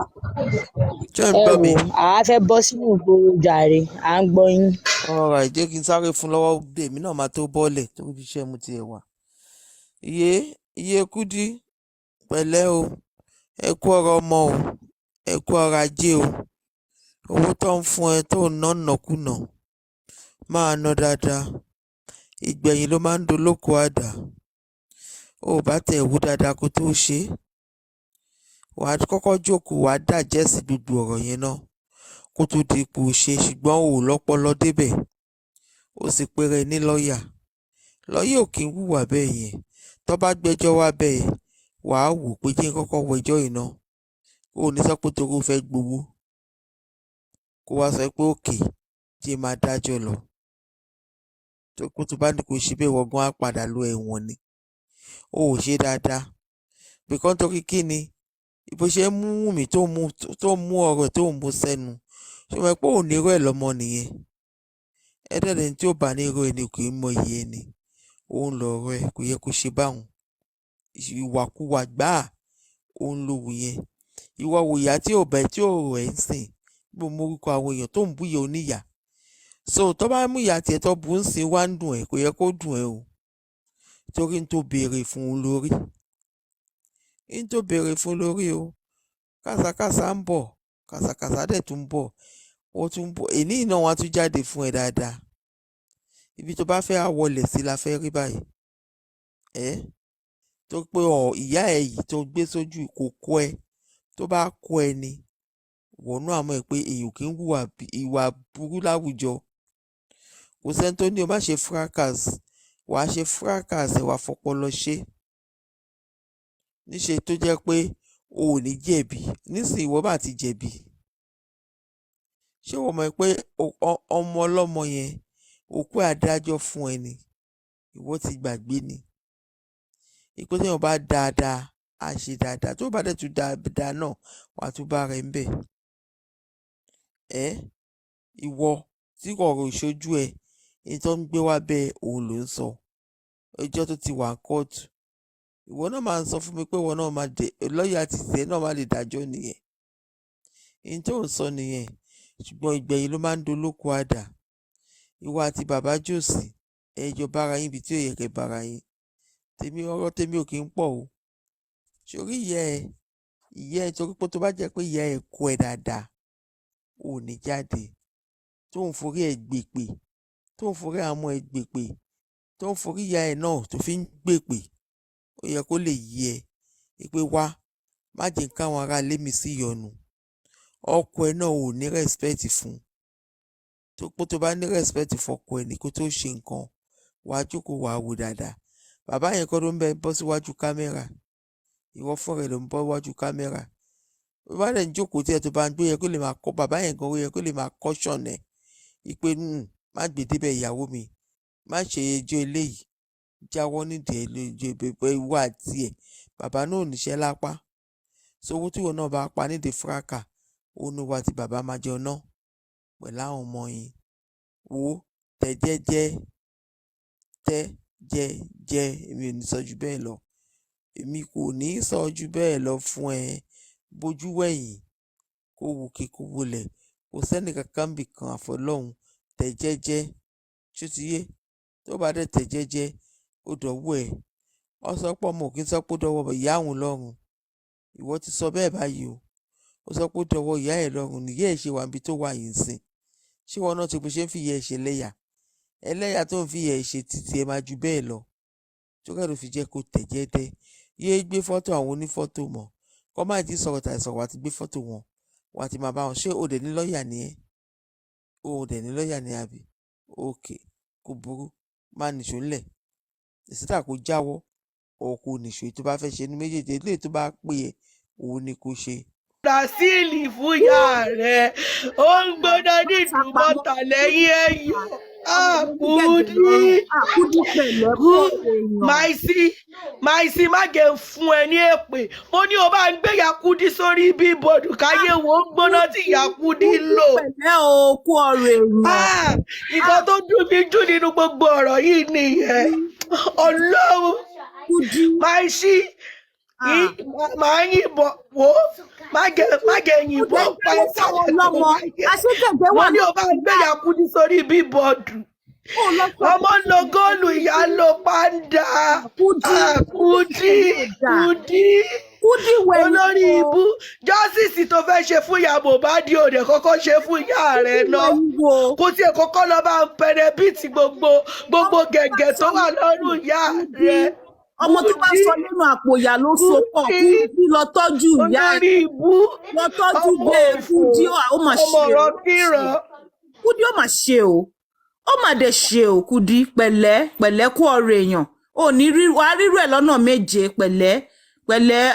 Ṣé ń Ẹ gbọ́ wò mi? àá fẹ́ bọ́ sínú ìgboro jàre à ń gbọ́ yín. Alright, jẹ́ kí n sáré fún lọ́wọ́ èmi náà máa tó bọ́ọ̀lẹ̀ tó fi iṣẹ́ mu tiẹ̀ wà. Iye Kúdí pẹ̀lẹ́ o, ẹ kú ọ̀rọ̀ ọmọ o, ẹ kú ọ̀rọ̀ ajé o. Owó tó ń fún ẹ tó ń ná nàkúnà máa ná dáadáa. Ìgbẹ̀yìn ló máa ń dolóko àdá. Ó bá tẹ̀ wú dáadáa kó tó ṣe é. Wàá kọ́kọ́ jókòó wàá dàjẹ́sì gbogbo ọ̀rọ̀ yẹn náà kó tó di ipò ṣe ṣùgbọ́n ò lọ́pọlọ débẹ̀. Ó sì péré ní lọ́ọ̀yà. Lọ́ọ̀yà ò kí ń hùwà bẹ́ẹ̀ yẹn. Tó bá gbẹ́jọ́ wá bẹ́ẹ̀ wàá wò pé kí n kọ́kọ́ wẹjọ́ yìí náà. Ó ní sọ pé torí ó fẹ́ gbowó. Kó wá sọ pé òkè jẹ́ máa dájọ́ lọ. Tó bá ní kó ṣe bẹ́ẹ̀ wọ́n gan á padà lọ ẹ̀wọ̀n ni. Ó ò ṣe dáadáa. Bìkan torí kí ni? Bó ṣe mú Wùmí tó mú ọ̀rọ̀ tó ń mú sẹ́nu. Ṣé mo pé òun ní irú ẹ̀ lọ́mọ nìyẹn? Ẹ̀dẹ̀dẹ̀ tí ó bá ní irú ẹni kò í mọ iye ẹni. Òun lọ̀rọ̀ ẹ̀ kò yẹ kó ṣe báwọn. Ìwàkuwà gbáà òun ló wù yẹn. Ìwà wòyà tí ò bẹ̀ tí ò rọ̀ ẹ́ ń sìn. Bí mo orúkọ àwọn èèyàn tó ń búyẹ oníyà. So tó bá mú ìyá tiẹ̀ tó bú ń sìn wá ń dùn ẹ̀ kò yẹ kó dùn ẹ́ o. Torí n tó béèrè fún un lórí. N tó béèrè fún lórí o. Kàsàkàsà ń bọ̀. Kàsàkàsà dẹ̀ tún ń bọ̀. Ó tún ń bọ̀. Èní náà wọ́n á tún jáde fún ẹ dáadáa. Ibi tó bá fẹ́ àwọlẹ̀ sí la fẹ́ rí báyìí. Tó pé ìyá ẹ̀ yìí tó gbé sójú kò kọ́ ẹ. Tó bá kọ́ ẹ ni. Wọ̀nú àmọ́ ẹ pé èèyàn kì í hùwà ìwà burú láwùjọ. Kò sẹ́ni tó ní o má ṣe fracas. Wàá ṣe fracas ẹ̀ wà fọpọlọ ṣe. Níṣe tó jẹ́ pé o ò ní jẹ̀bi. Nísìnyí ìwọ bá ti jẹ̀bi. Ṣé wọ́n mọ̀ pé ọmọ ọlọ́mọ yẹn òkú adájọ́ fún ẹ ni? Ìwọ ti gbàgbé ni. Ìpè tí wọ́n bá dáadáa á ṣe dáadáa. Tó bá dẹ̀ tún dáadáa náà wàá tún bá rẹ̀ ń bẹ̀. Ìwọ tí ọ̀rọ̀ ìṣojú ẹ èyí tó ń gbé wá bẹ́ẹ̀ òun ló ń sọ. Ẹjọ́ tó ti wà kóòtù. Ìwọ náà máa ń sọ fún mi pé ìwọ náà máa dé lọ́ọ̀yà ti tẹ̀ náà máa lè dájọ́ nìyẹn. Èyí tó ń sọ nìyẹn. Ṣùgbọ́n ìgbẹ̀yìn ló máa ń dolóko àdá. Ìwọ àti bàbá Jòsì ẹjọ́ bára yín ibi tí ò yẹ kẹ́ bára yín. Ọ̀rọ̀ tèmi ò kí ń pọ̀ o. Sórí ìyá ẹ torí pé tó bá jẹ́ pé ìyá ẹ kọ́ ẹ dáadáa ò ní jáde. Tó ń forí ẹ gbèpè. Tó ń forí àmọ́ ẹ gbèpè. Tó ń forí ìyá ẹ náà tó fi ń gbèpè. Ó yẹ kó lè yí ẹ pé wá má jẹ́ káwọn ará ilé mi sí ìyọnu. Ọkọ ẹ náà ò ní respect fún. Tó bá ní respect fọkọ ẹ ní kó tó ṣe nǹkan wàá jókòó wàá wò dáadáa. Bàbá yẹn kọ́ ló ń bẹ bọ́ síwájú kámẹ́rà. ìwọ fún rẹ ló ń bọ́ wájú kámẹ́rà bàbá rẹ̀ ń jókòó tí ẹ tó bá ń gbé yẹ kó lè máa kọ́ bàbá yẹn gan ó yẹ kó lè máa caution ẹ̀ ìpè má gbé débẹ̀ ìyàwó mi má ṣe ẹjọ́ eléyìí jáwọ́ nídìí ẹlẹ́jọ́ ìbẹ̀bẹ̀ ìwà àti ẹ̀ bàbá náà ò níṣẹ́ lápá sówó tí wọn náà bá pa nídìí fúráká ó ní wa tí bàbá máa jẹun náà pẹ̀lú àwọn ọmọ yìí wo tẹ jẹ́jẹ́ èmi ò ní sọ jù bẹ́ẹ̀ lọ èmi kò ní sọ jù bẹ́ẹ̀ lọ fún ẹ bójú wẹ̀yìn kó wò kí kó wọlẹ̀ kò sẹ́ni kankan bì kan àfọlọ́hún tẹ jẹ́jẹ́ ṣó ti yé tó bá dẹ̀ tẹ jẹ́jẹ́ ó dọ̀wọ́ ẹ̀ ọ sọ pé ọmọ òkè sọ pé ó dọwọ́ ìyá òun lọ́rùn ìwọ ti sọ bẹ́ẹ̀ báyìí o ó sọ pé ó dọwọ́ ìyá ẹ̀ lọ́rùn nìyá ẹ̀ ṣe wà níbi tó wà yìí sìn ṣé wọn náà ti bó ṣe ń fi ìyá ẹ̀ ṣe ẹlẹ́yà tó ń fi ìyá ẹ̀ ṣe títí ẹ máa ju bẹ́ẹ̀ lọ tó kẹ́rù fi jẹ́ kó tẹ̀ jẹ́jẹ́ yéé gbé fọ́tò àwọn onífọ́tò mọ́ kọ́ máa ti sọ̀rọ̀ tàì sọ̀rọ̀ àti gbé fọ́tò wọn wà á ti máa bá wọn ṣé òde ní lọ́ọ̀yà ni ẹ́ òde ní lọ́ọ̀yà ni àbí òkè kò burú máa nìṣó ńlẹ̀ ìsítà kó jáwọ́ ọkọ̀ nìṣó tó bá fẹ́ ṣe ní méjèèjì eléyìí tó bá pè é òun ni kò ṣe. Brazili fún ìyá rẹ̀ ó ń gbóná ní ìdúmọ̀tà lẹ́yìn ẹ̀yọ́ Kúdí pẹ̀lẹ́ pọ̀ èèyàn. Máìsí má jẹ́ fún ẹ ní èpè mo ní o bá ń gbé Yakudi sórí bíbọ̀dù káyé wo ń gbóná tí Yakudi lò. Pẹ̀lẹ́ o kú ọ̀rọ̀ èèyàn. Nǹkan tó dùn mí jù nínú gbogbo ọ̀rọ̀ yìí nìyẹn Ọlọ́run Máìsí máa yìnbọn wò má jẹ yìnbọn pa ẹsẹ̀ lọ́mọ aṣèjẹ̀jẹ̀ wà wọ́n ní o bá gbé Yakudi sórí bíbọ̀dù ọmọ ń lo góòlù ìyá ń lo pàǹdà Kudi olórí ibú jọ́sìsì tó fẹ́ ṣe fún ìyá Mohbad òde kọ́kọ́ ṣe fún ìyá rẹ̀ náà kò tiẹ̀ kọ́kọ́ lọ bá ń pẹrẹ bíìtì gbogbo gẹ̀gẹ̀ tó wà lọ́rùn ìyá rẹ̀. Ọmọ tó bá sọ nínú àpò ìyá ló so pọ̀ Kudi lọ tọ́jú ìyá ẹ̀ lọ tọ́jú bẹ́ẹ̀ Kudi ó mà ṣe o Kudi ó mà ṣe o ó mà dẹ̀ ṣe o Kudi pẹ̀lẹ́ kú ọ̀rọ̀ èèyàn ò ní wàá rírú ẹ̀ lọ́nà méje pẹ̀lẹ́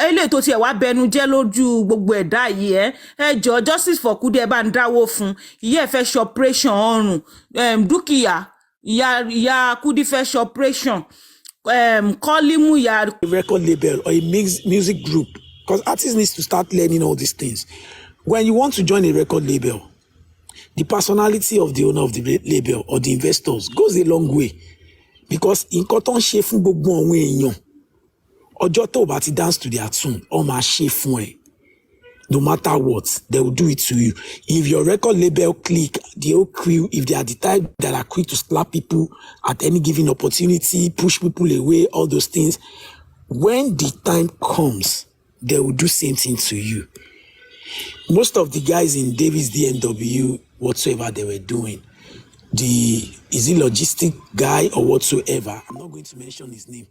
eléyìí tó tiẹ̀ wá bẹnu jẹ́ lójú gbogbo ẹ̀dá yìí ẹ jọ justice for Kudi ẹ bá ń dáwó fún ìyá ẹ̀ fẹ́ ṣe operation ọrùn dúkìá ìyá Kudi fẹ́ ṣe operation. Calling a record label or a music group, because artists need to start learning all these things. When you want to join a record label, the personality of the owner of the label or the investors goes a long way, because nǹkan tó ń ṣe fún gbogbo àwọn èèyàn ọjọ́ tó bá ti dance to their tune ó máa ṣe fún ẹ. No matter what, they will do it to you. If your record label clique, the whole crew, if they are the type that are quick to slap people at any given opportunity, push people away, all those things, when the time comes, they will do same thing to you. Most of the guys in Davis DMW, whatsoever they were doing, is he logistic guy or whatsoever, I'm not going to mention his name.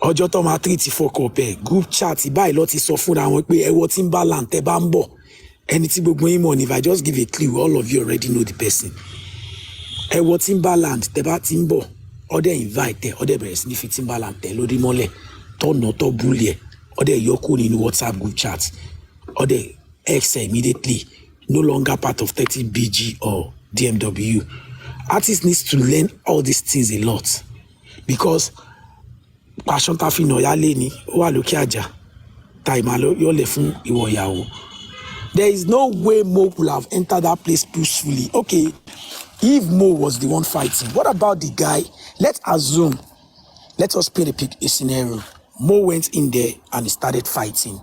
Ọjọ́ tó máa treat fọkọ̀ pẹ̀ group chat báyìí lọ ti sọ fúnra wọn pé ẹwọ Timbaland tẹ bá ń bọ̀ ẹni tí gbogbo yín mọ̀ ní if I just give a clue all of you already know the person. Ẹwọ Timbaland tẹ bá ti ń bọ̀ ọdẹ invite ẹ ọdẹ bẹ̀rẹ̀ sí ní fi Timbaland tẹ lórí mọ́lẹ̀ tọ̀nà tọ́ búlì ẹ ọdẹ yọkú nínú WhatsApp group chat ọdẹ X immediately no longer part of 30BG or DMW. Artists need to learn all these things a lot because passion ta fi nà yálé ni ó wà lókè àjà ta ìmà yóò lè fún ìwọ ìyàwó. There is no way Mo will have entered that place peacefully. Okay, if Mo was the one fighting, what about the guy? Let us paint a scenario. Mo went in there and he started fighting.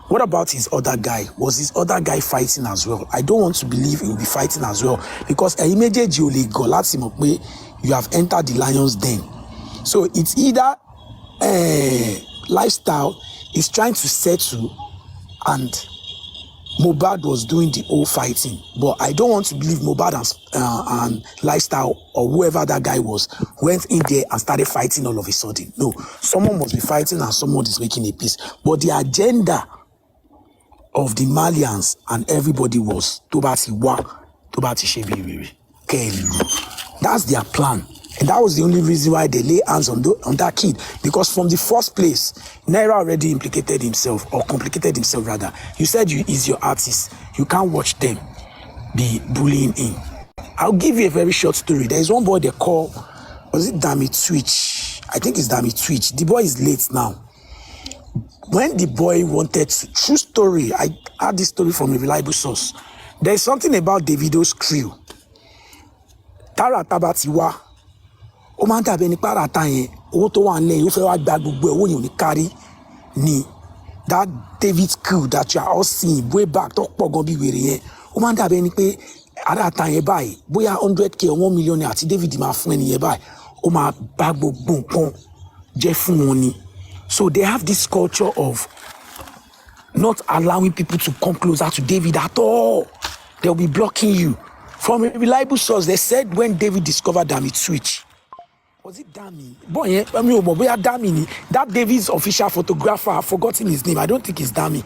What about his other guy? Was his other guy fighting as well? I don't want to believe he will be fighting as well because méjèèjì ò lè gọ̀ láti mọ̀ pé you have entered the lion's den. So it's either Lifestyle is trying to settle and Mohbad was doing the whole fighting. But I don't want to believe Mohbad and Lifestyle or whoever that guy was went in there and started fighting all of a sudden. No, someone must be fighting and someone is making a peace. But the agenda of the Malians and everybody was That's their plan. And that was the only reason why they lay hands on that kid. Because from the first place, Naira already implicated himself, or complicated himself rather. You said he's your artist. You can't watch them be bullying him. I'll give you a very short story. There is one boy they call, was it Dammy Twitch? I think it's Dammy Twitch. The boy is late now. When the boy wanted to, true story, I had this story from a reliable source. There is something about Davido's crew. Tara Tabatiwa. Ó máa ń dàbí ẹni pàrà ta yẹn owó tó wà nílẹ̀ yìí ó fẹ́ wá gba gbogbo owó yẹn ò ní kárí ni that David crew that you are all seeing way back tó pọ̀ gan bí wèrè yẹn ó máa ń dàbí ẹni pé àrà ta yẹn báyìí bóyá 100k or 1 million àti David máa fún ẹni yẹn báyìí ó máa bá gbogbo nǹkan jẹ́ fún wọn ni. So they have this culture of not allowing people to come closer to David at all. They'll be blocking you. From a reliable source, they said when David discovered Dammy Twitch, was it Dammy? Boy, I mean, Dammy, that David's official photographer, I've forgotten his name. I don't think it's Dammy.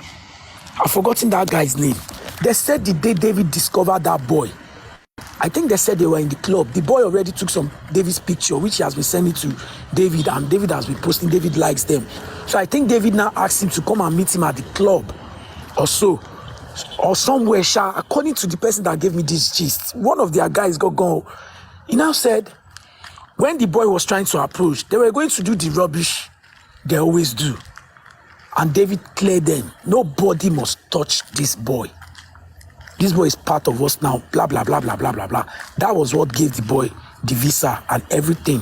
I've forgotten that guy's name. They said the day David discovered that boy, I think they said they were in the club. The boy already took some David's picture, which he has been sending to David, and David has been posting. David likes them. So I think David now asked him to come and meet him at the club or so, or somewhere. According to the person that gave me this gist, one of their guys got gone. He now said, when the boy was trying to approach, they were going to do the rubbish they always do. And David cleared them. Nobody must touch this boy. This boy is part of us now, blah, blah, blah, blah, blah, blah, blah. That was what gave the boy the visa and everything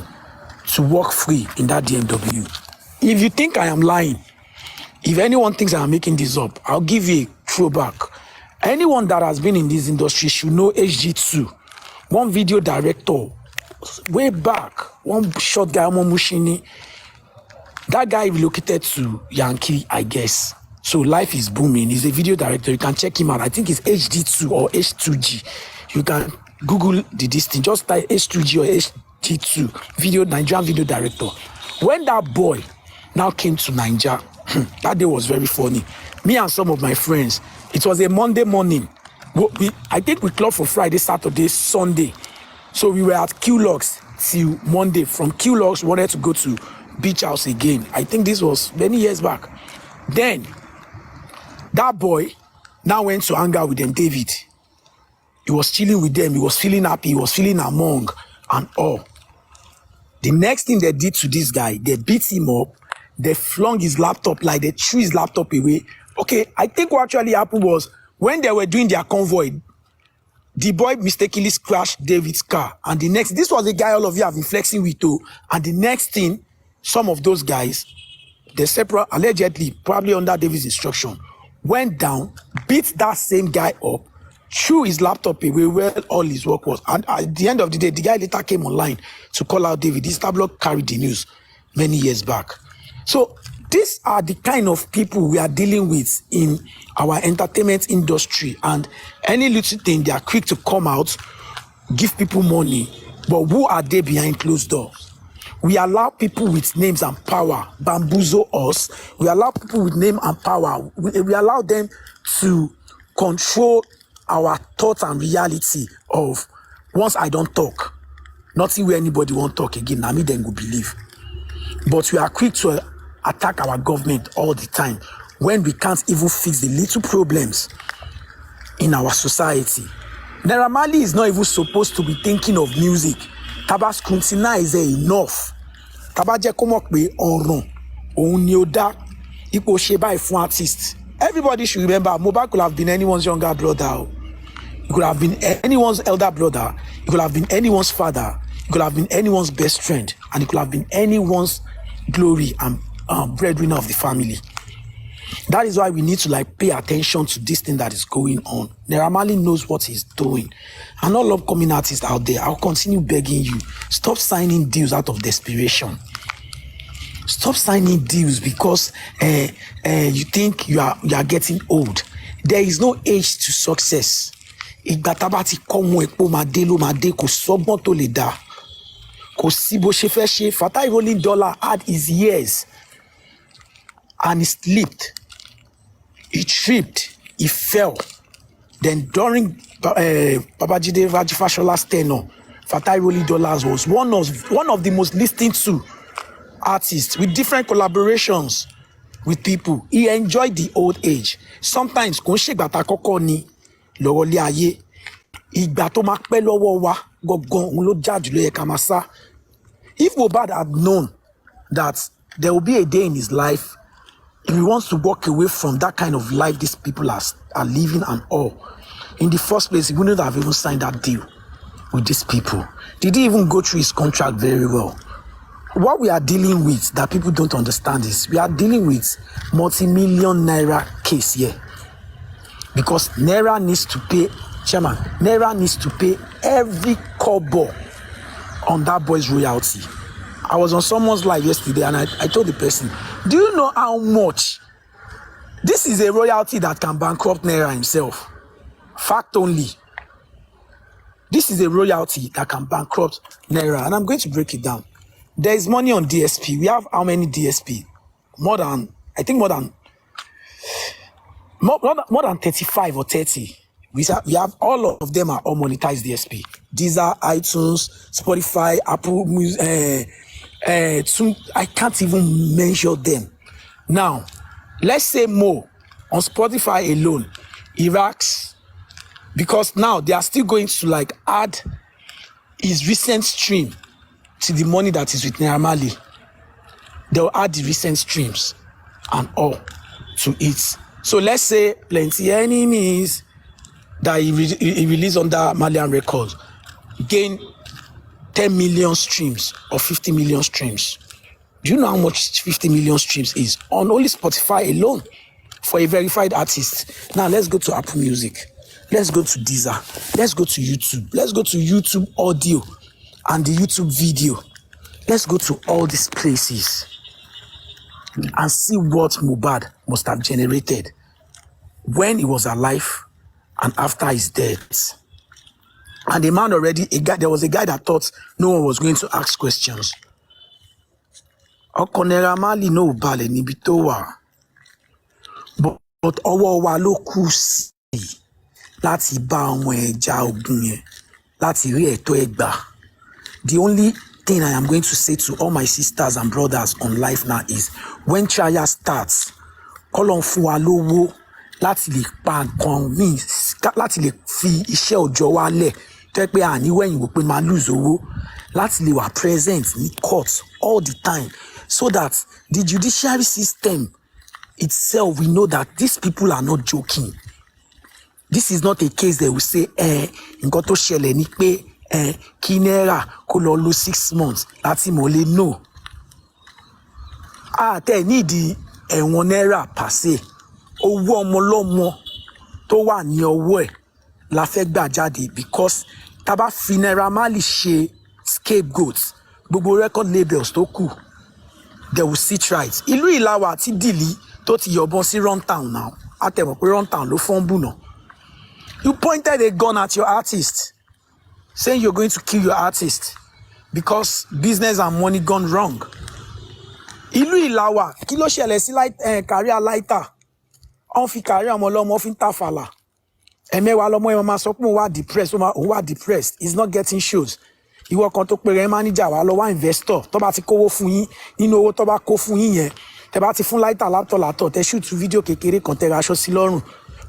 to walk free in that DMW. If you think I am lying, if anyone thinks I am making this up, I'll give you a throwback. Anyone that has been in this industry should know HG2. One video director, way back, one short guy, Mushini. That guy relocated to Yankee, I guess. So life is booming. He's a video director. You can check him out. I think it's HD2 or H2G. You can Google this thing. Just type H2G or HG2. Nigerian video director. When that boy now came to Nigeria, that day was very funny. Me and some of my friends, it was a Monday morning. I think we clubbed for Friday, Saturday, Sunday. So we were at QLox till Monday. From QLox, we wanted to go to Beach House again. I think this was many years back. Then, that boy now went to hang out with them, David. He was chilling with them. He was feeling happy. He was feeling among and all. The next thing they did to this guy, they beat him up. They flung his laptop, like they threw his laptop away. Okay, I think what actually happened was when they were doing their convoy, the boy mistakenly crashed David's car. And this was the guy all of you have been flexing with too. And the next thing, some of those guys, they separate, allegedly, probably under David's instruction, went down, beat that same guy up, threw his laptop away where all his work was. And at the end of the day, the guy later came online to call out David. This tabloid carried the news many years back. So these are the kind of people we are dealing with in our entertainment industry. And any little thing, they are quick to come out, give people money. But who are they behind closed doors? We allow people with names and power bamboozle us. We allow people with name and power. We allow them to control our thoughts and reality of once I don't talk, nothing where anybody won't talk again. Now me then go believe. But we are quick to attack our government all the time when we can't even fix the little problems in our society. Naira Marley is not even supposed to be thinking of music. Taba scrutinize enough. Taba jẹ́ kó mọ̀ pé ọ̀ràn òun ni ó dá ipò ṣe báyìí fún artist. Everybody should remember Mohbad could have been anyone's younger brother. It could have been anyone's elder brother. It could have been anyone's father. It could have been anyone's best friend. And it could have been anyone's glory and breadwinner of the family. That is why we need to pay attention to this thing that is going on. Naira Marley knows what he's doing. And all upcoming artists out there, I'll continue begging you, stop signing deals out of desperation. Stop signing deals because you think you are getting old. There is no age to success. Ìgbà tá bá ti kọ́ mọ́ epo máa dé ló máa dé, kò sọ́gbọ́n tó lè dá. Kò sí bó ṣe fẹ́ ṣe. Fatai Rolling Dollar had his years and he slipped. He tripped. He fell. Then during Babajide Rajifashola's tenure, Fatai Rolly Dollars was one of the most listened to artists with different collaborations with people. He enjoyed the old age. Sometimes kò ń ṣègbà tá kọ́kọ́ ni lọ́rọ̀ lé ayé. Ìgbà tó máa pẹ́ lọ́wọ́ wa gangan òun ló já jù ló yẹ ká máa sá. If Mohbad had known that there will be a day in his life if he wants to walk away from that kind of life these people are living and all, in the first place, he wouldn't have even signed that deal with these people. Did he even go through his contract very well? What we are dealing with that people don't understand is we are dealing with multi-million naira case here. Because Naira needs to pay, Chairman, Naira needs to pay every kobo on that boy's royalty. I was on someone's live yesterday and I told the person, do you know how much? This is a royalty that can bankrupt Naira himself. Fact only. This is a royalty that can bankrupt Naira. And I'm going to break it down. There is money on DSP. We have how many DSP? More than 35 or 30. We have all of them are all monetized DSP. These are iTunes, Spotify, Apple Music. I can't even measure them. Now, let's say more on Spotify alone, Iraq's, because now they are still going to like add his recent stream to the money that is with Naira Marley. They'll add the recent streams and all to it. So let's say Plenty Enemies that he released under Malian Records gain 10 million streams or 50 million streams. Do you know how much 50 million streams is on only Spotify alone for a verified artist? Now let's go to Apple Music. Let's go to Deezer. Let's go to YouTube. Let's go to YouTube audio and the YouTube video. Let's go to all these places and see what Mohbad must have generated when he was alive and after his death. And the man already, there was a guy that thought no one was going to ask questions. Ọkọ Naira Marley no balẹ̀ níbi tó wà. But ọwọ́ wa ló kù sí láti bá ọmọ ẹ̀ ja ogun yẹn, láti rí ẹ̀tọ́ ẹ̀ gbà. The only thing I am going to say to all my sisters and brothers on life now is when trial starts, k'Ọlọ́run fún wa lówó láti lè pa nǹkan míì, láti lè fi iṣẹ́ òòjọ́ wa lẹ̀ tó yẹ pé àní wẹ̀yìn wò pé máa lose owó, láti lè wà present ní court all the time so that the judiciary system itself, we know that these people are not joking. This is not a case that we say, nǹkan tó ṣẹlẹ̀ ni pé kí Naira kó lọ lo 6 months láti mọ̀lé no. Tẹ̀ nídìí ẹ̀wọ̀n Naira pàṣẹ. Owó ọmọ lọ́mọ tó wà ní ọwọ́ ẹ̀ la fẹ́ gbà jáde because tá bá fi Naira Marley ṣe scapegoat, gbogbo record labels tó kù, they will sit right. Ìlú Ìlàwà àti Dìlí tó ti yọ̀bọ̀n sí Runtown now. Àtẹ̀mọ̀ pé Runtown ló fọ́nbù náà. You pointed a gun at your artist, saying you're going to kill your artist because business and money gone wrong. Ìlú Ìlàwà, kí ló ṣẹlẹ̀ sí career lighter? On fi career ọmọ lọ́mọ fi ń tàfàlà. Ẹ̀mẹ́wàá lọ́mọ ẹ̀ máa sọ pé òun wà depressed. He's not getting shows. Ìwọ kan tó pèrè manager wà lọ wá investor tó bá ti kówó fún yín nínú owó tó bá kó fún yín yẹn. Tẹ́ bá ti fún lighter látọ̀ tẹ́ shoot fídíò kékeré kan tẹ́ ra aṣọ sí lọ́rùn.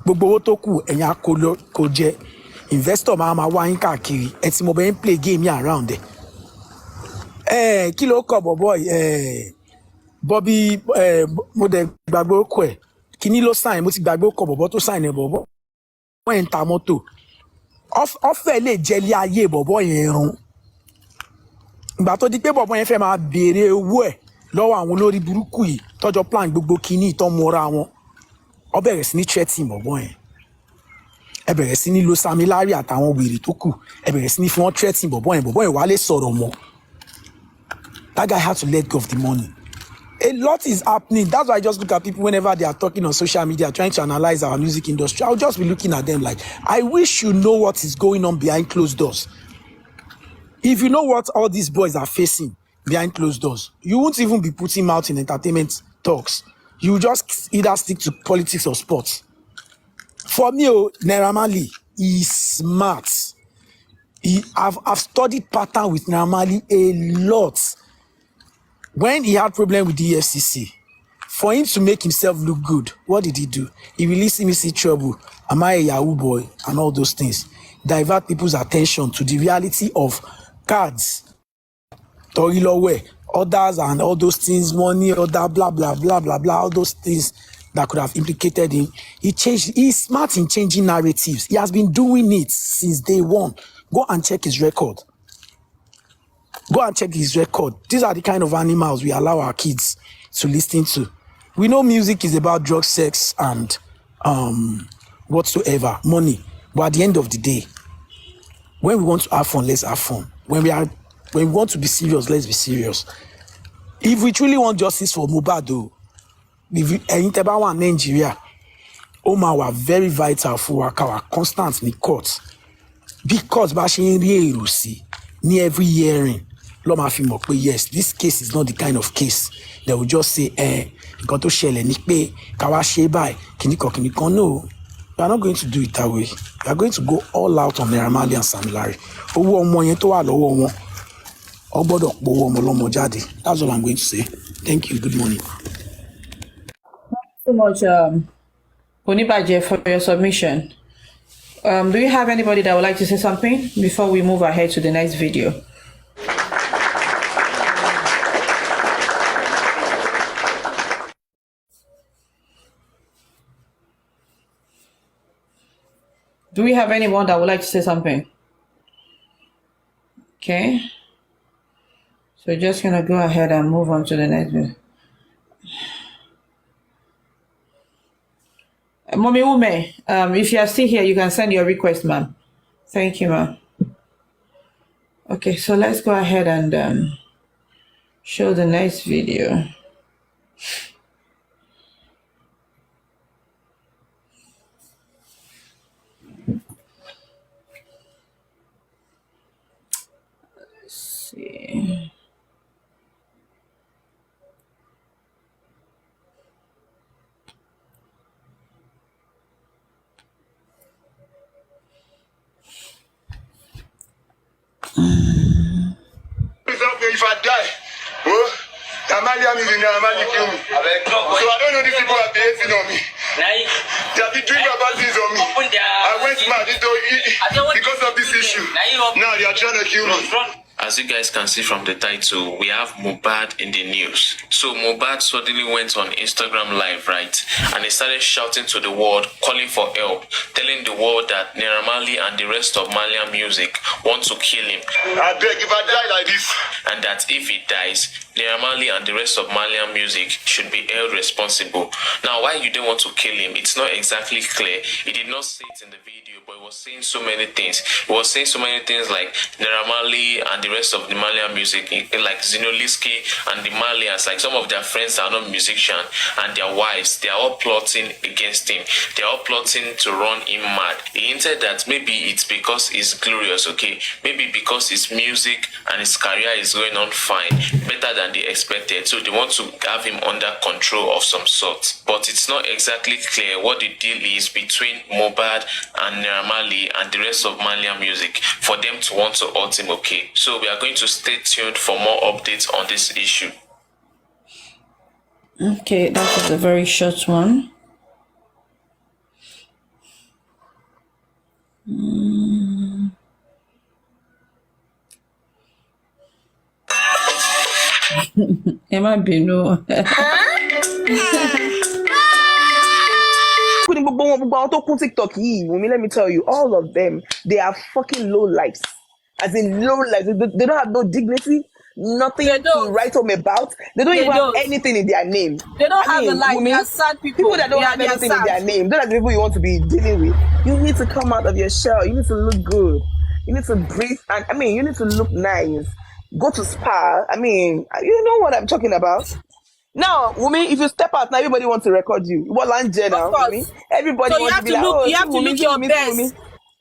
Gbogbo owó tó kù ẹ̀yìn kò jẹ. Investor máa wá yín káàkiri. Ẹ ti mọ bẹ́ẹ̀ ń play game yẹn around ẹ̀. Kí ló kọ bọ̀bọ̀ Bobby mo dẹ̀ gbàgbé orúkọ ẹ̀. Kíní ló sign, mo ti gbàgbé orúkọ bọ̀bọ̀ tó sign ẹ̀ bọ̀bọ̀. Wọ́n ń ta mọ́tò. Ọ̀fẹ́ lè jẹ́lé ayé bọ̀bọ̀ yẹn run. Ìgbà tó di pé bọ̀bọ̀ yẹn fẹ́ máa béèrè owó ẹ̀ lọ́wọ́ àwọn olórí burúkú yìí tọ́jọ́ plan gbogbo kíní ìtọ́ mọ́ra wọn. Ó bẹ̀rẹ̀ sí ní threatening bọ̀bọ̀ yẹn. Ẹ bẹ̀rẹ̀ sí ní lo Samilari àtàwọn wèrè tó kù. Ẹ bẹ̀rẹ̀ sí ní fi wọ́n threatening bọ̀bọ̀ yẹn wá lè sọ̀rọ̀ mọ́. That guy had to let go of the money. A lot is happening. That's why I just look at people whenever they are talking on social media, trying to analyze our music industry. I'll just be looking at them like, I wish you know what is going on behind closed doors. If you know what all these boys are facing behind closed doors, you won't even be putting out in entertainment talks. You just either stick to politics or sports. For me, Naira Marley is smart. I've studied pattern with Naira a lot. When he had problem with the EFCC, for him to make himself look good, what did he do? He released Missy Trouble, Am I a Yahoo boy, and all those things. Divert people's attention to the reality of cards, Torilowe, others, and all those things, money, other blah blah blah blah blah, all those things that could have implicated him. He's smart in changing narratives. He has been doing it since day one. Go and check his record. Go and check his record. These are the kind of animals we allow our kids to listen to. We know music is about drugs, sex, and whatsoever, money. But at the end of the day, when we want to have fun, let's have fun. When we want to be serious, let's be serious. If we truly want justice for Mohbad, though, ẹ̀yin tẹ́ bá wà ní Nigeria, ó máa wà very vital fún wa ká wà constant ní court. Because bá ṣe ń rí èrò sí ní every hearing, ló máa fi mọ̀ pé yes, this case is not the kind of case they will just say nǹkan tó ṣẹlẹ̀ ní pé ká wá ṣe báyìí kìnnìkan. No, we are not going to do it that way. We are going to go all out on Naira Marley and Sam Larry. Owó ọmọ yẹn tó wà lọ́wọ́ wọn, ó gbọ́dọ̀ powó ọmọ lọ́mọ jáde. That's all I'm going to say. Thank you. Good morning. So much, Onibaje, for your submission. Do you have anybody that would like to say something before we move ahead to the next video? Do we have anyone that would like to say something? Okay. So just gonna go ahead and move on to the next video. Mommy Wumi, if you are still here, you can send your request, ma'am. Thank you, ma'am. Okay, so let's go ahead and show the next video. Let's see. If I die, Amalia is in Amalia kill me. So I don't know these people are behaving on me. They have been doing bad things on me. I went mad because of this issue. Now they are trying to kill me. As you guys can see from the title, we have Mohbad in the news. So Mohbad suddenly went on Instagram Live, right? And he started shouting to the world, calling for help, telling the world that Naira Marley and the rest of Malian music want to kill him. I beg, if I die like this. And that if he dies, Naira Marley and the rest of Malian music should be held responsible. Now, why you don't want to kill him, it's not exactly clear. He did not say it in the video, but he was saying so many things. He was saying so many things like Naira Marley and the rest of the Malian music, like Zinoliski and the Malians, like some of their friends are not musicians, and their wives, they are all plotting against him. They are all plotting to run him mad. He hinted that maybe it's because he's glorious, okay? Maybe because his music and his career is going on fine, better than they expected, so they want to have him under control of some sort. But it's not exactly clear what the deal is between Mohbad and Naira Marley and the rest of Malian music for them to want to hurt him, okay? So we are going to stay tuned for more updates on this issue. Okay, that was a very short one. It might be no. TikTok, let me tell you, all of them, they are fucking low lives. As in low lives. They don't have no dignity, nothing to write home about. They don't even have anything in their name. They don't have a life. They are sad people. People that don't have anything in their name. Those are the people you want to be dealing with. You need to come out of your shell. You need to look good. You need to breathe. And you need to look nice. Go to spa. You know what I'm talking about. Now, Wumi, if you step out now, everybody wants to record you. What land now, Wumi? Everybody so wants to be like, you have to look your best.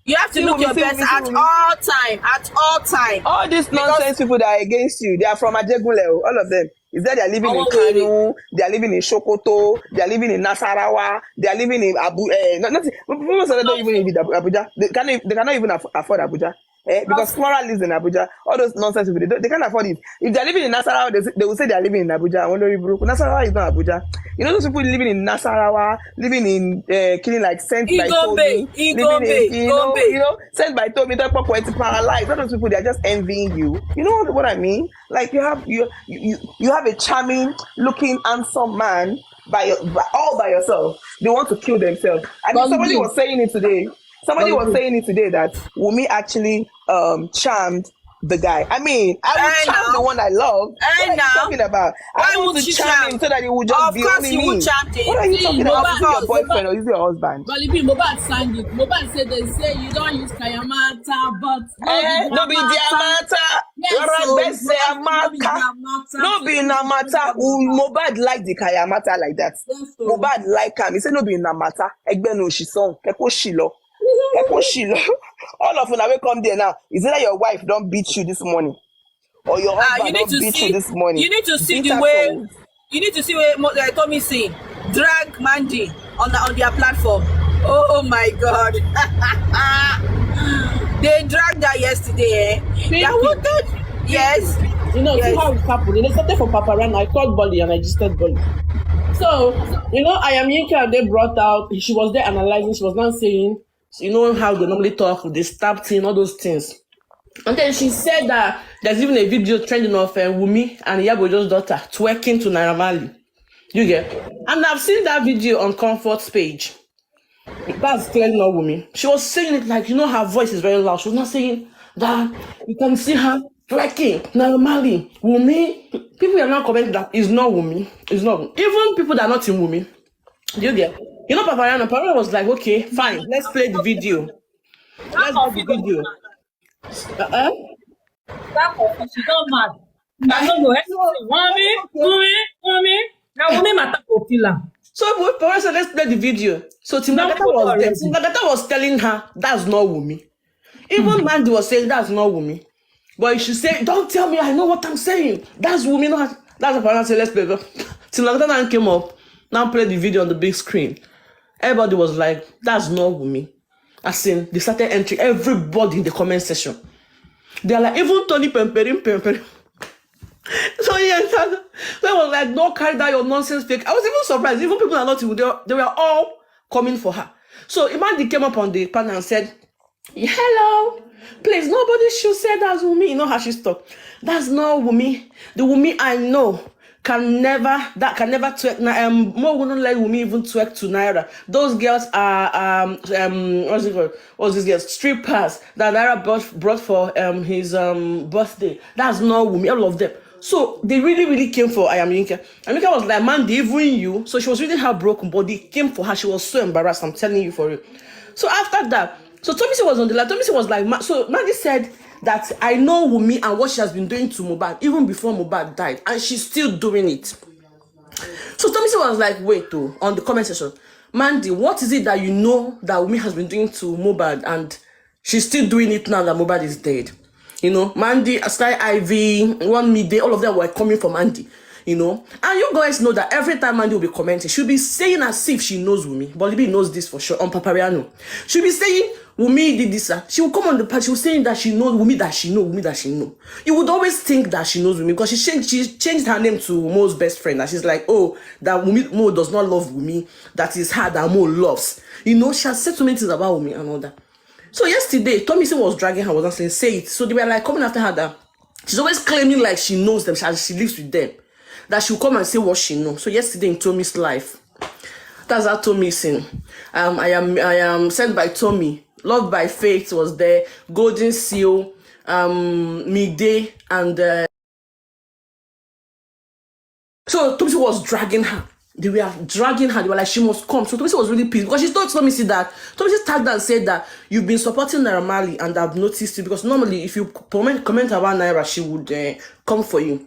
You have to look your best at all time. At all time. All these nonsense people that are against you, they are from Ajegunle, all of them. Is that they are living in Kanu, they are living in Sokoto, they are living in Nasarawa, they are living in Abuja. Most of them don't even live in Abuja. They cannot even afford Abuja. Because Flora lives in Abuja. All those nonsense people, they can't afford it. If they're living in Nasarawa, they will say they're living in Abuja. Nasarawa is not Abuja. You know those people living in Nasarawa, living in killing like sent by Tommy, living in you know sent by Tommy. That people is paralyzed. All those people, they are just envying you. You know what I mean? Like you have a charming looking handsome man all by yourself. They want to kill themselves. I mean, somebody was saying it today. Somebody was saying it today that Wumi actually charmed the guy. I mean, I would charm the one I love. What are you talking about? I want to charm him so that he would just be only me. What are you talking about? Is it your boyfriend or is it your husband? But if Mohbad signed it, Mohbad said they say you don't use Kayamata, but no be Diamata. No be Namata. Mohbad like the Kayamata like that. Mohbad like him. He said no be Namata. Egbe no she song. Keko shilo. All of you now will come there now. Is it that your wife don't beat you this morning? Or your husband don't beat you this morning? You need to see the way you need to see where Tommy say drag Mandy on their platform. Oh my god. They dragged her yesterday, Yes. You know, see how it happened. They started from Paparan. I called Bolly and I just said Bolly. So, you know, I am Yinka, they brought out, she was there analyzing, she was not saying, you know how they normally talk, they stab thing, all those things. And then she said that there's even a video trending of Wumi and Yabojo's daughter twerking to Naira Marley. You get? And I've seen that video on Comfort's page. That's clearly not Wumi. She was saying it like, you know, her voice is very loud. She was not saying that you can see her twerking, Naira Marley, Wumi. People are now commenting that it's not Wumi. It's not Wumi. Even people that are not in Wumi. Do you get? You know, Papa was like, okay, fine, let's play the video. Let's play the video. That coffee, she don't mad. I don't know anything. Wumi. Now Wumi matter popular. So Papa said, let's play the video. So Timagata was there. Timagata was telling her, that's not Wumi. Even Mandy was saying, that's not Wumi. But she said, don't tell me, I know what I'm saying. That's Wumi. No, that's what Papa said, let's play. Timagata came up, now play the video on the big screen. Everybody was like, that's not Wumi. As in, they started entering everybody in the comment section. They're like, even Tony Pemperin. So yes, they was like, don't carry that your nonsense fake. I was even surprised. Even people are not even, they were all coming for her. So Imandi came up on the panel and said, hello, please, nobody should say that's Wumi. You know how she's talk. That's not Wumi. The Wumi I know can never twerk. More wouldn't let Wumi even twerk to Naira. Those girls are what's it called? What's these girls? Strippers that Naira brought for his birthday. That's not Wumi. All of them. So they really came for Ayamyinka. Ayamyinka was like, man, they even you. So she was really heartbroken, but they came for her. She was so embarrassed. I'm telling you for it. So after that, so Tomisi was on the line. Tomisi was like, so Mandy said that I know Wumi and what she has been doing to Mohbad even before Mohbad died, and she's still doing it. So Tomisi was like, wait, on the comment section, Mandy, what is it that you know that Wumi has been doing to Mohbad and she's still doing it now that Mohbad is dead? You know, Mandy, Sky Ivy, One Midday, all of them were coming for Mandy. You know, and you guys know that every time Mandy will be commenting, she'll be saying as if she knows Wumi. But Libby knows this for sure on Papariano. She'll be saying Wumi did this. She will come on the page. She will saying that she knows Wumi, that she know. You would always think that she knows Wumi because she changed her name to Mo's best friend. And she's like, oh, that Mo does not love Wumi. That is her that Mo loves. You know, she has said so many things about Wumi and all that. So yesterday, Tommy was dragging her, was not saying, say it. So they were like coming after her that she's always claiming like she knows them, she lives with them. That she'll come and say what she knows. So yesterday in Tommy's life, that's how Tommy sing. I am sent by Tommy. Loved by Faith was there. Golden Seal, Midday, and so Tommy was dragging her. They were dragging her. They were like, she must come. So Tommy was really pissed because she told Tommy that Tommy tagged her and said that you've been supporting Naira Marley and I've noticed it because normally if you comment about Naira, she would come for you.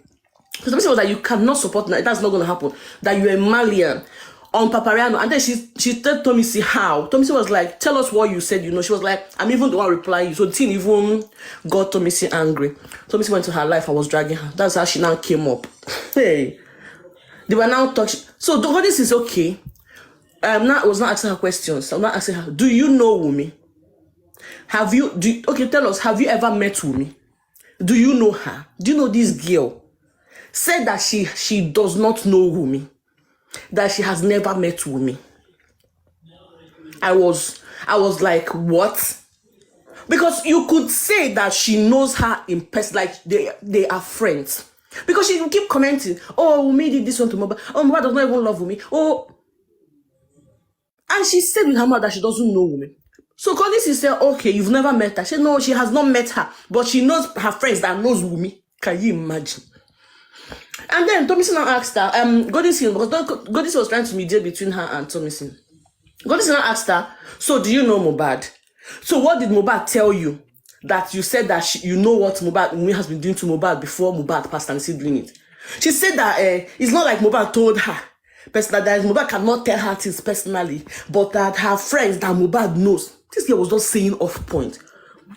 So Tommy was like, you cannot support Naira. That's not going to happen. That you're a Malian on Papariano. And then she told Tommy how. Tommy was like, tell us what you said. You know, she was like, I'm even the one replying you. So the thing even got Tommy angry. Tommy went to her life and was dragging her. That's how she now came up. Hey. They were now talking. So all this is okay. I was not asking her questions. I'm not asking her, do you know Wumi? Okay, tell us, have you ever met Wumi? Do you know her? Do you know this girl? Said that she does not know Wumi, that she has never met Wumi. I was like, what? Because you could say that she knows her in person, like they are friends. Because she will keep commenting, oh, Wumi did this one to Mohbad. Oh, Mohbad does not even love Wumi. Oh, and she said with her mouth that she doesn't know Wumi. So Collins said, okay, you've never met her. She said, no, she has not met her, but she knows her friends that knows Wumi. Can you imagine? And then Thomason asked her, Godison, because Godison was trying to mediate between her and Thomason. Godison asked her, so do you know Mohbad? So what did Mohbad tell you? That you said that you know what Wumi has been doing to Mohbad before Mohbad passed and still doing it. She said that it's not like Mohbad told her personally, that Mohbad cannot tell her things personally, but that her friends that Mohbad knows. This girl was just saying off point.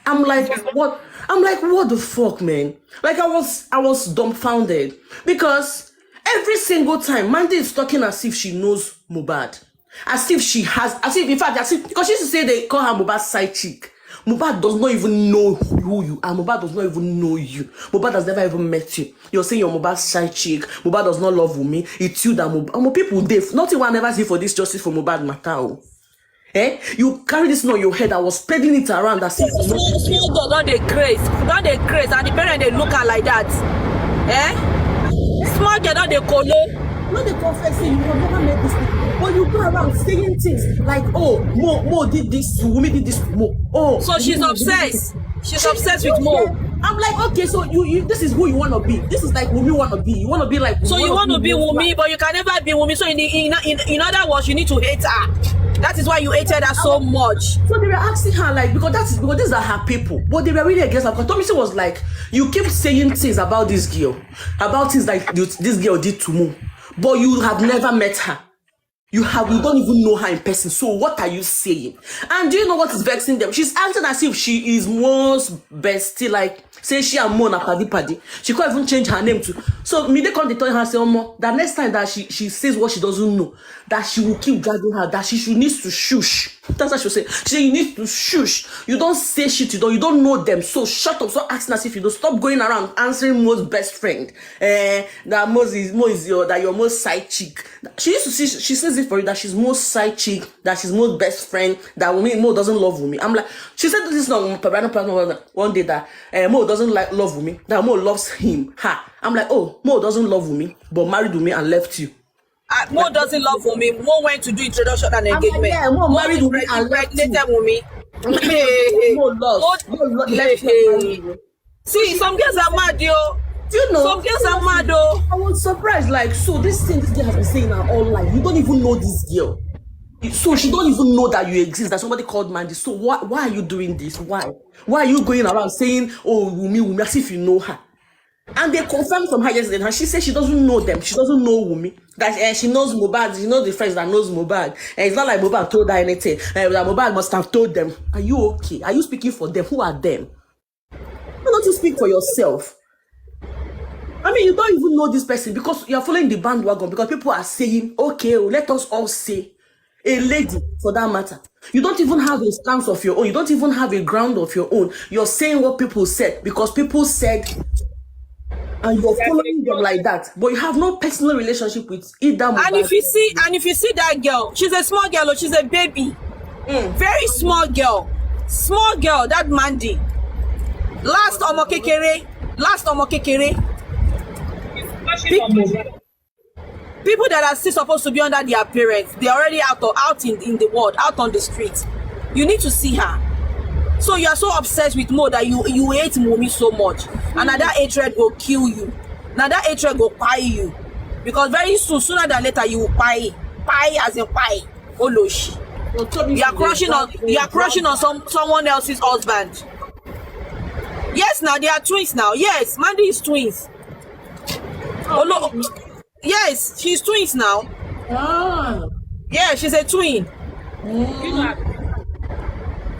I'm like, what? I'm like, what the fuck, man? Like I was dumbfounded because every single time Mandy is talking as if she knows Mohbad, as if she has, in fact, because she used to say they call her Mohbad's side chick. Mohbad does not even know who you are. Mohbad does not even know you. Mohbad has never even met you. You're saying you're Mohbad's side chick. Mohbad does not love Wumi. It's you that Mohbad. People, nothing one ever see for this justice for Mohbad matter. You carry this on your head. I was spreading it around that says don't they craze, and the parents they look at like that. Small girl don't they colo. Not the confessing, you have never met this thing. But you go around saying things like, oh, Mo did this to Wumi, did this to Mo. Oh, so she's obsessed. She's obsessed with Mo. I'm like, okay, so you this is who you want to be. This is like Wumi want to be. You want to be like Wumi. So you want to be Wumi, but you can never be Wumi. So in other words, you need to hate her. That is why you hated her so much. So they were asking her like, because these are her people. But they were really against her. Because Tomisi was like, you keep saying things about this girl, about things like this girl did to Mo, but you have never met her. You don't even know her in person. So what are you saying? And do you know what is vexing them? She's acting as if she is Mo's bestie, like say she and Mo na paddy. She can't even change her name to. So me they come to tell her say, Mo, that next time that she says what she doesn't know, that she will keep dragging her, that she needs to shush. That's what she'll say. She needs to shush. You don't say shit, you don't know them. So shut up, stop acting as if you don't. Stop going around answering Mo's best friend. That Mo is your Mo's side chick. She says it for you that she's Mo's side chick, that she's Mo's best friend, that Mo doesn't love Wumi. I'm like, she said this one day that Mo doesn't love Wumi, that Mo loves him. I'm like, oh, Mo doesn't love Wumi, but married Wumi and left you. Mo doesn't love Wumi. Mo went to do introduction and engagement. Like, yeah, Mo married Wumi and impregnated Wumi. Mo left you. See, some girls are mad, yo. You know, some girls are mad, though. I was surprised. Like, so this girl has been saying her all life. You don't even know this girl. So she don't even know that you exist. That somebody called Mandy. So why are you doing this? Why are you going around saying, oh, Wumi, as if you know her? And they confirmed from her yesterday, and she said she doesn't know them. She doesn't know Wumi. That she knows Mohbad. She knows the friends that knows Mohbad. It's not like Mohbad told her anything. That Mohbad must have told them. Are you okay? Are you speaking for them? Who are them? Why don't you speak for yourself? I mean, you don't even know this person because you are following the bandwagon, because people are saying, okay, let us all say, a lady for that matter. You don't even have a stance of your own. You don't even have a ground of your own. You're saying what people said because people said, and you're following them like that. But you have no personal relationship with either. And if you see that girl, she's a small girl, or she's a baby. Very small girl. Small girl, that Mandy. Last omo kekere. People that are still supposed to be under their parents, they're already out in the world, out on the streets. You need to see her. So you are so obsessed with Mo that you hate Wumi so much. And now that hatred will kill you. Now that hatred will pie you. Because very soon, sooner than later, you will pie. Pie as in pie. Oloshi. You are crushing on someone else's husband. Yes, now they are twins now. Yes, Mandy is twins. Oh no. Yes, she's twins now. Yeah, she's a twin.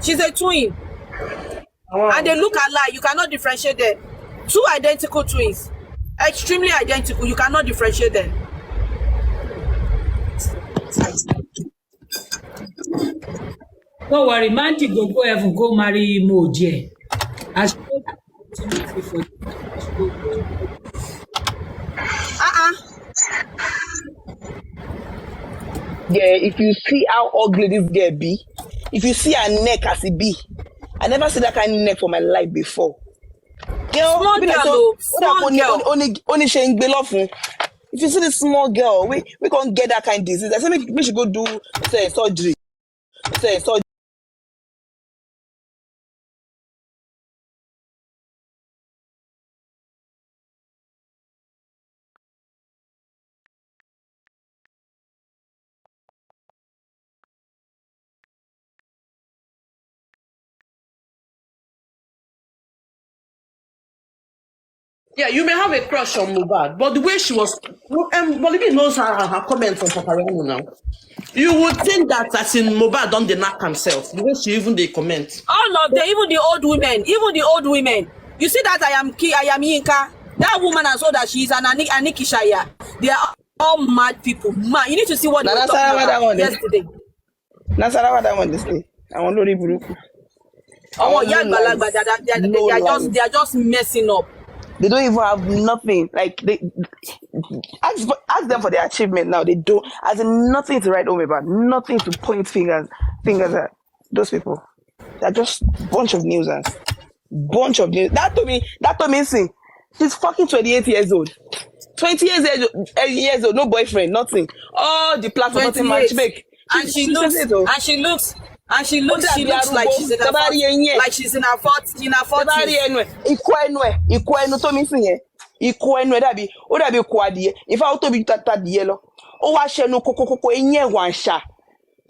She's a twin. And they look alike. You cannot differentiate them. Two identical twins. Extremely identical. You cannot differentiate them. Don't worry, Mandy go heaven, go marry Moje. As she for Yeah, if you see how ugly this girl be, if you see her neck as it be, I never see that kind of neck for my life before. Girl, Small be like girl, so. oh, What that small girl. only shame be love. If you see this small girl, we can't get that kind of disease. I say we should go do surgery. Surgery. Yeah, you may have a crush on Mohbad, but the way she was, Bolibi knows her comments on Paparano now. You would think that as in Mohbad don't knock himself, the way she even they comment. All of them, even the old women, You see that I am Yinka. That woman as well that she is an Anikishaya. They are all mad people. Mad. You need to see what they were talking about yesterday. Nasarawa that one this day. I want to read Buruku. Oh, they are just messing up. They don't even have nothing. Like they ask them for their achievement now. They don't as in nothing to write home about, nothing to point fingers at those people. They're just bunch of newsers. That to me sing. She's fucking 28 years old. 20 years old, no boyfriend, nothing. All the platform, nothing match make. And she looks like she's in her 40s. Ikú tó mi sìn yẹn. Ikú ẹnu ẹ̀ dàbí ikú adìyẹ. Ìfá ó tóbi tata adìyẹ lọ. Ó wá ṣẹnu kókókókó eyín ẹ̀ wà ń ṣá.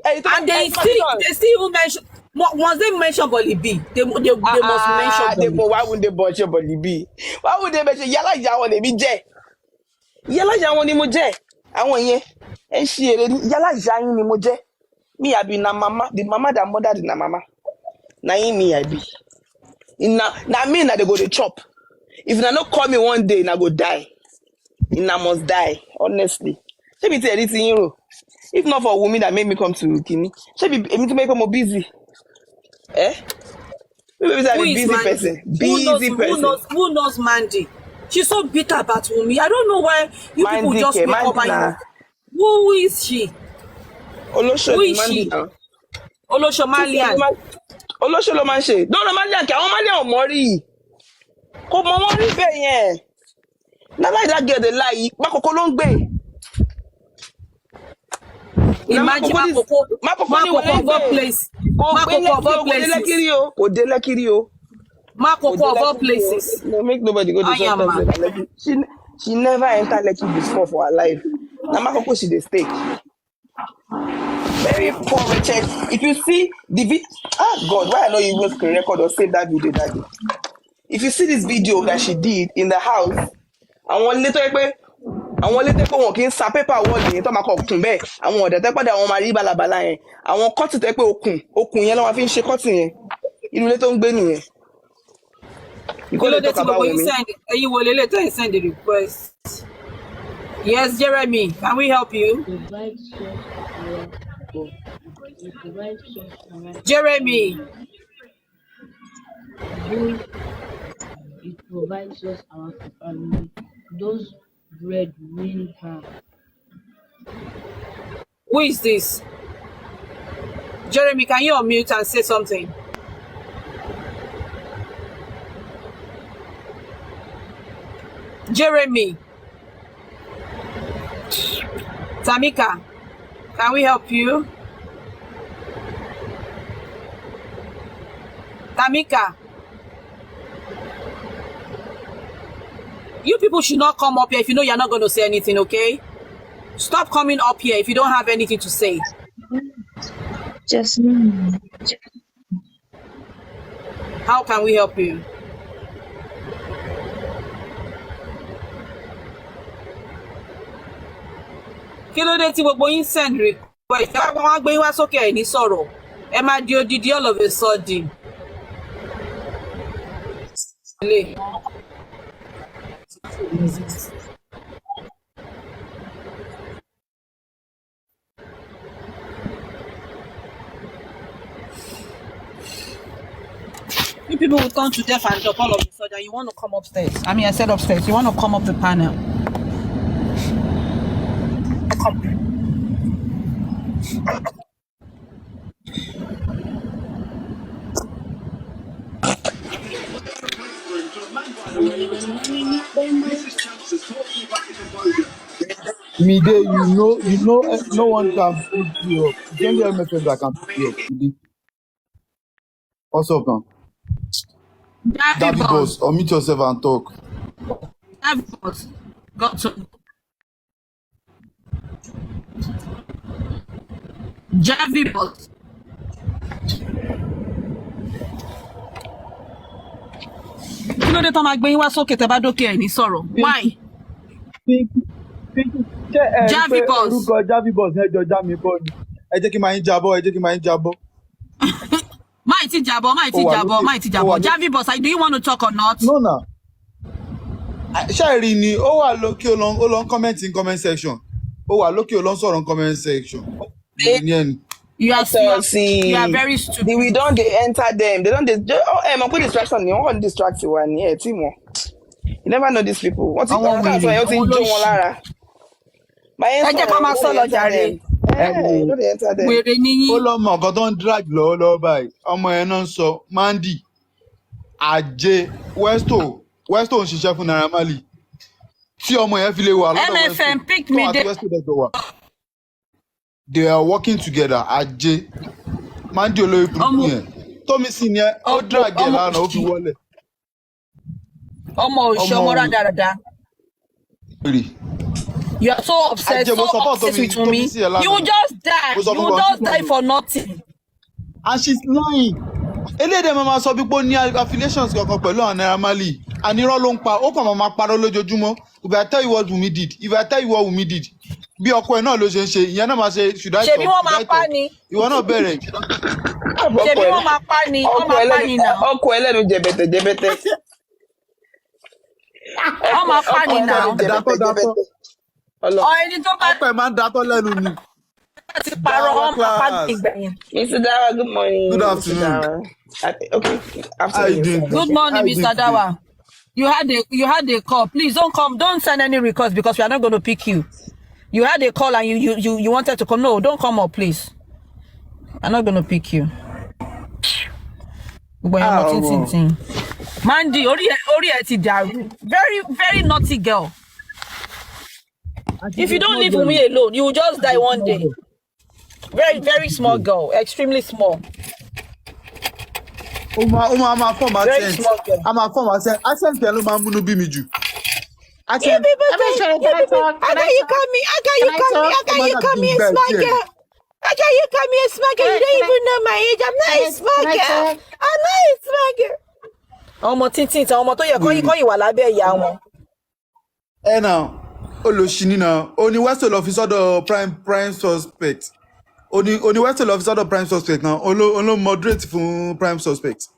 And they still even mention. Once they mention Bolly B, they must mention Bolly. Why would they mention Bolly B? Why would they mention Yálà ìyá wọn lèmi jẹ́? Yálà ìyá wọn ni mo jẹ́. Àwọn yẹn ẹ ń ṣe èrè ní Yálà ìyá yín ni mo jẹ́. Me I be na mama, the mama that mother the na mama. Na him me I be. Na me na they go to chop. If na no call me one day, na go die. Na must die, honestly. She be tell anything you. If not for Wumi that made me come to Kini, she be me to make me more busy. Maybe I'm a busy person. Who knows Mandy? She's so bitter about Wumi. I don't know why you people just make up and who is she? Who is she? Olosho Malian. Olosho ló máa ń ṣe. Dọ́rọ̀ Malian kí àwọn Malian ò mọ̀ rí. Kò mọ̀ wọ́n rí bẹ́ẹ̀ yẹn. Na like that girl dey lie. Makoko ló ń gbé. Imagine Makoko of all places. Kò dé Lẹ́kìrì o. Makoko of all places. No, make nobody go to Lekki. She never entered Lekki before for her life. Na Makoko she dey stay. Very poor wretched. If you see the video, God, why I know you even screen record or save that video that day. If you see this video that she did in the house, àwọn ilé tó yẹ pé wọn kì í sa paper wall yẹn tó máa kọ kùn bẹ́ẹ̀ àwọn ọ̀dẹ̀ tẹ́ pàdé àwọn máa rí balabala yẹn àwọn kọ́tì tẹ́ pé okùn yẹn ló máa fi ń ṣe kọ́tì yẹn inú ilé tó ń gbé nìyẹn. You will later send the request. Yes, Jeremy, can we help you? Jeremy. It provides us our family. Those breadwinner. Who is this? Jeremy, can you unmute and say something? Jeremy. Tamika, can we help you? Tamika. You people should not come up here if you know you're not going to say anything, okay? Stop coming up here if you don't have anything to say. Just How can we help you? Kí ló dé tí gbogbo yín send request? Wọ́n á gbé yín wá sókè ẹ̀ ní sọ̀rọ̀. Ẹ máa di odidi all of a sudden. people will turn to death and drop all of a sudden. You want to come upstairs. I mean, I said upstairs. You want to come up the panel. Me there, no one can pick you up. It's only MFM that can pick you up. Today. What's up now? David Boss, unmute yourself and talk. David Boss, got to. Javi Boss. Kí ló dé tán máa gbé yín wá sókè tẹ́ bá dókè ẹ̀ ní sọ̀rọ̀? Why? Javi Boss. Orúkọ Javi Boss ẹ jọ já mi bọ́ ni. Ẹ jẹ́ kí n máa ń jábọ́. Máì ti jábọ́. Javi Boss, do you want to talk or not? No, na. Ṣáìrì ni ó wà lókè ó lọ ń comment in comment section. Ó wà lókè ó lọ ń sọ̀rọ̀ in comment section. You are very stupid. We don't enter them. They don't. Put distraction. You want to distract you one here, Timo. You never know these people. What's it? My answer. Wèrè níyìn. Ó lọ mọ nǹkan tó ń drag lọ́wọ́ báyìí. Ọmọ ẹ̀ náà ń sọ Mandy, Ajé, Westo ń ṣiṣẹ́ fún Naira Marley. Tí ọmọ yẹn fi lè wà lọ́dọ̀ Westo. MFM pick me there. They are working together. Ajé, Mandy olórí burúkú yẹn. Tómi sì ni ó drag ẹ̀ lánàá ó fi wọlé. Ọmọ òṣèọmọ rádaràda. You are so obsessed with me. You will just die. You will just die for nothing. And she's lying. Elédè máa sọ bí pé ó ní affiliations kankan pẹ̀lú àwọn Naira Marley. Ànírọ́ ló ń pa, ó kàn máa parọ́ lójoojúmọ́. If I tell you what Wumi did, bí ọkọ ẹ̀ náà ló ṣe ń ṣe, ìyẹn náà máa ṣe should I talk? Ṣebí wọ́n máa pa ni. Ìwọ náà bẹ̀rẹ̀. Ṣebí wọ́n máa pa ni. Wọ́n máa pa ni náà. Ọkọ ẹlẹ́nu jẹ̀bẹ̀tẹ̀. Wọ́n máa pa ni náà. Ẹni tó bá ọpẹ máa ń datọ́ lẹ́nu ni. ti parọ́ wọ́n máa pa ìgbẹ̀yìn. Mr. Dawa, good morning. Good afternoon. Okay, afternoon. Good morning, Mr. Dawa. You had a call. Please don't send any request because we are not going to pick you. You had a call and you wanted to come. No, don't come up, please. I'm not going to pick you. Mandy, orí ẹ ti dàrú. Very, very naughty girl. If you don't leave me alone, you will just die one day. Very, very small girl. Extremely small. Very small girl. Accent ló máa ń múnú bí mi jù. Can you come here, small girl. You come here, small girl. You don't even know my age. I'm not a small girl. Ọmọ tíntín tí ọmọ tó yẹ kọ́ yìí wà lábẹ́ ìyá wọn. Ẹ náà, olóṣìní náà, oní Westo lọ fi sọ́dọ̀ prime suspect. Oní Westo lọ fi sọ́dọ̀ prime suspect náà, oló moderate fún prime suspect.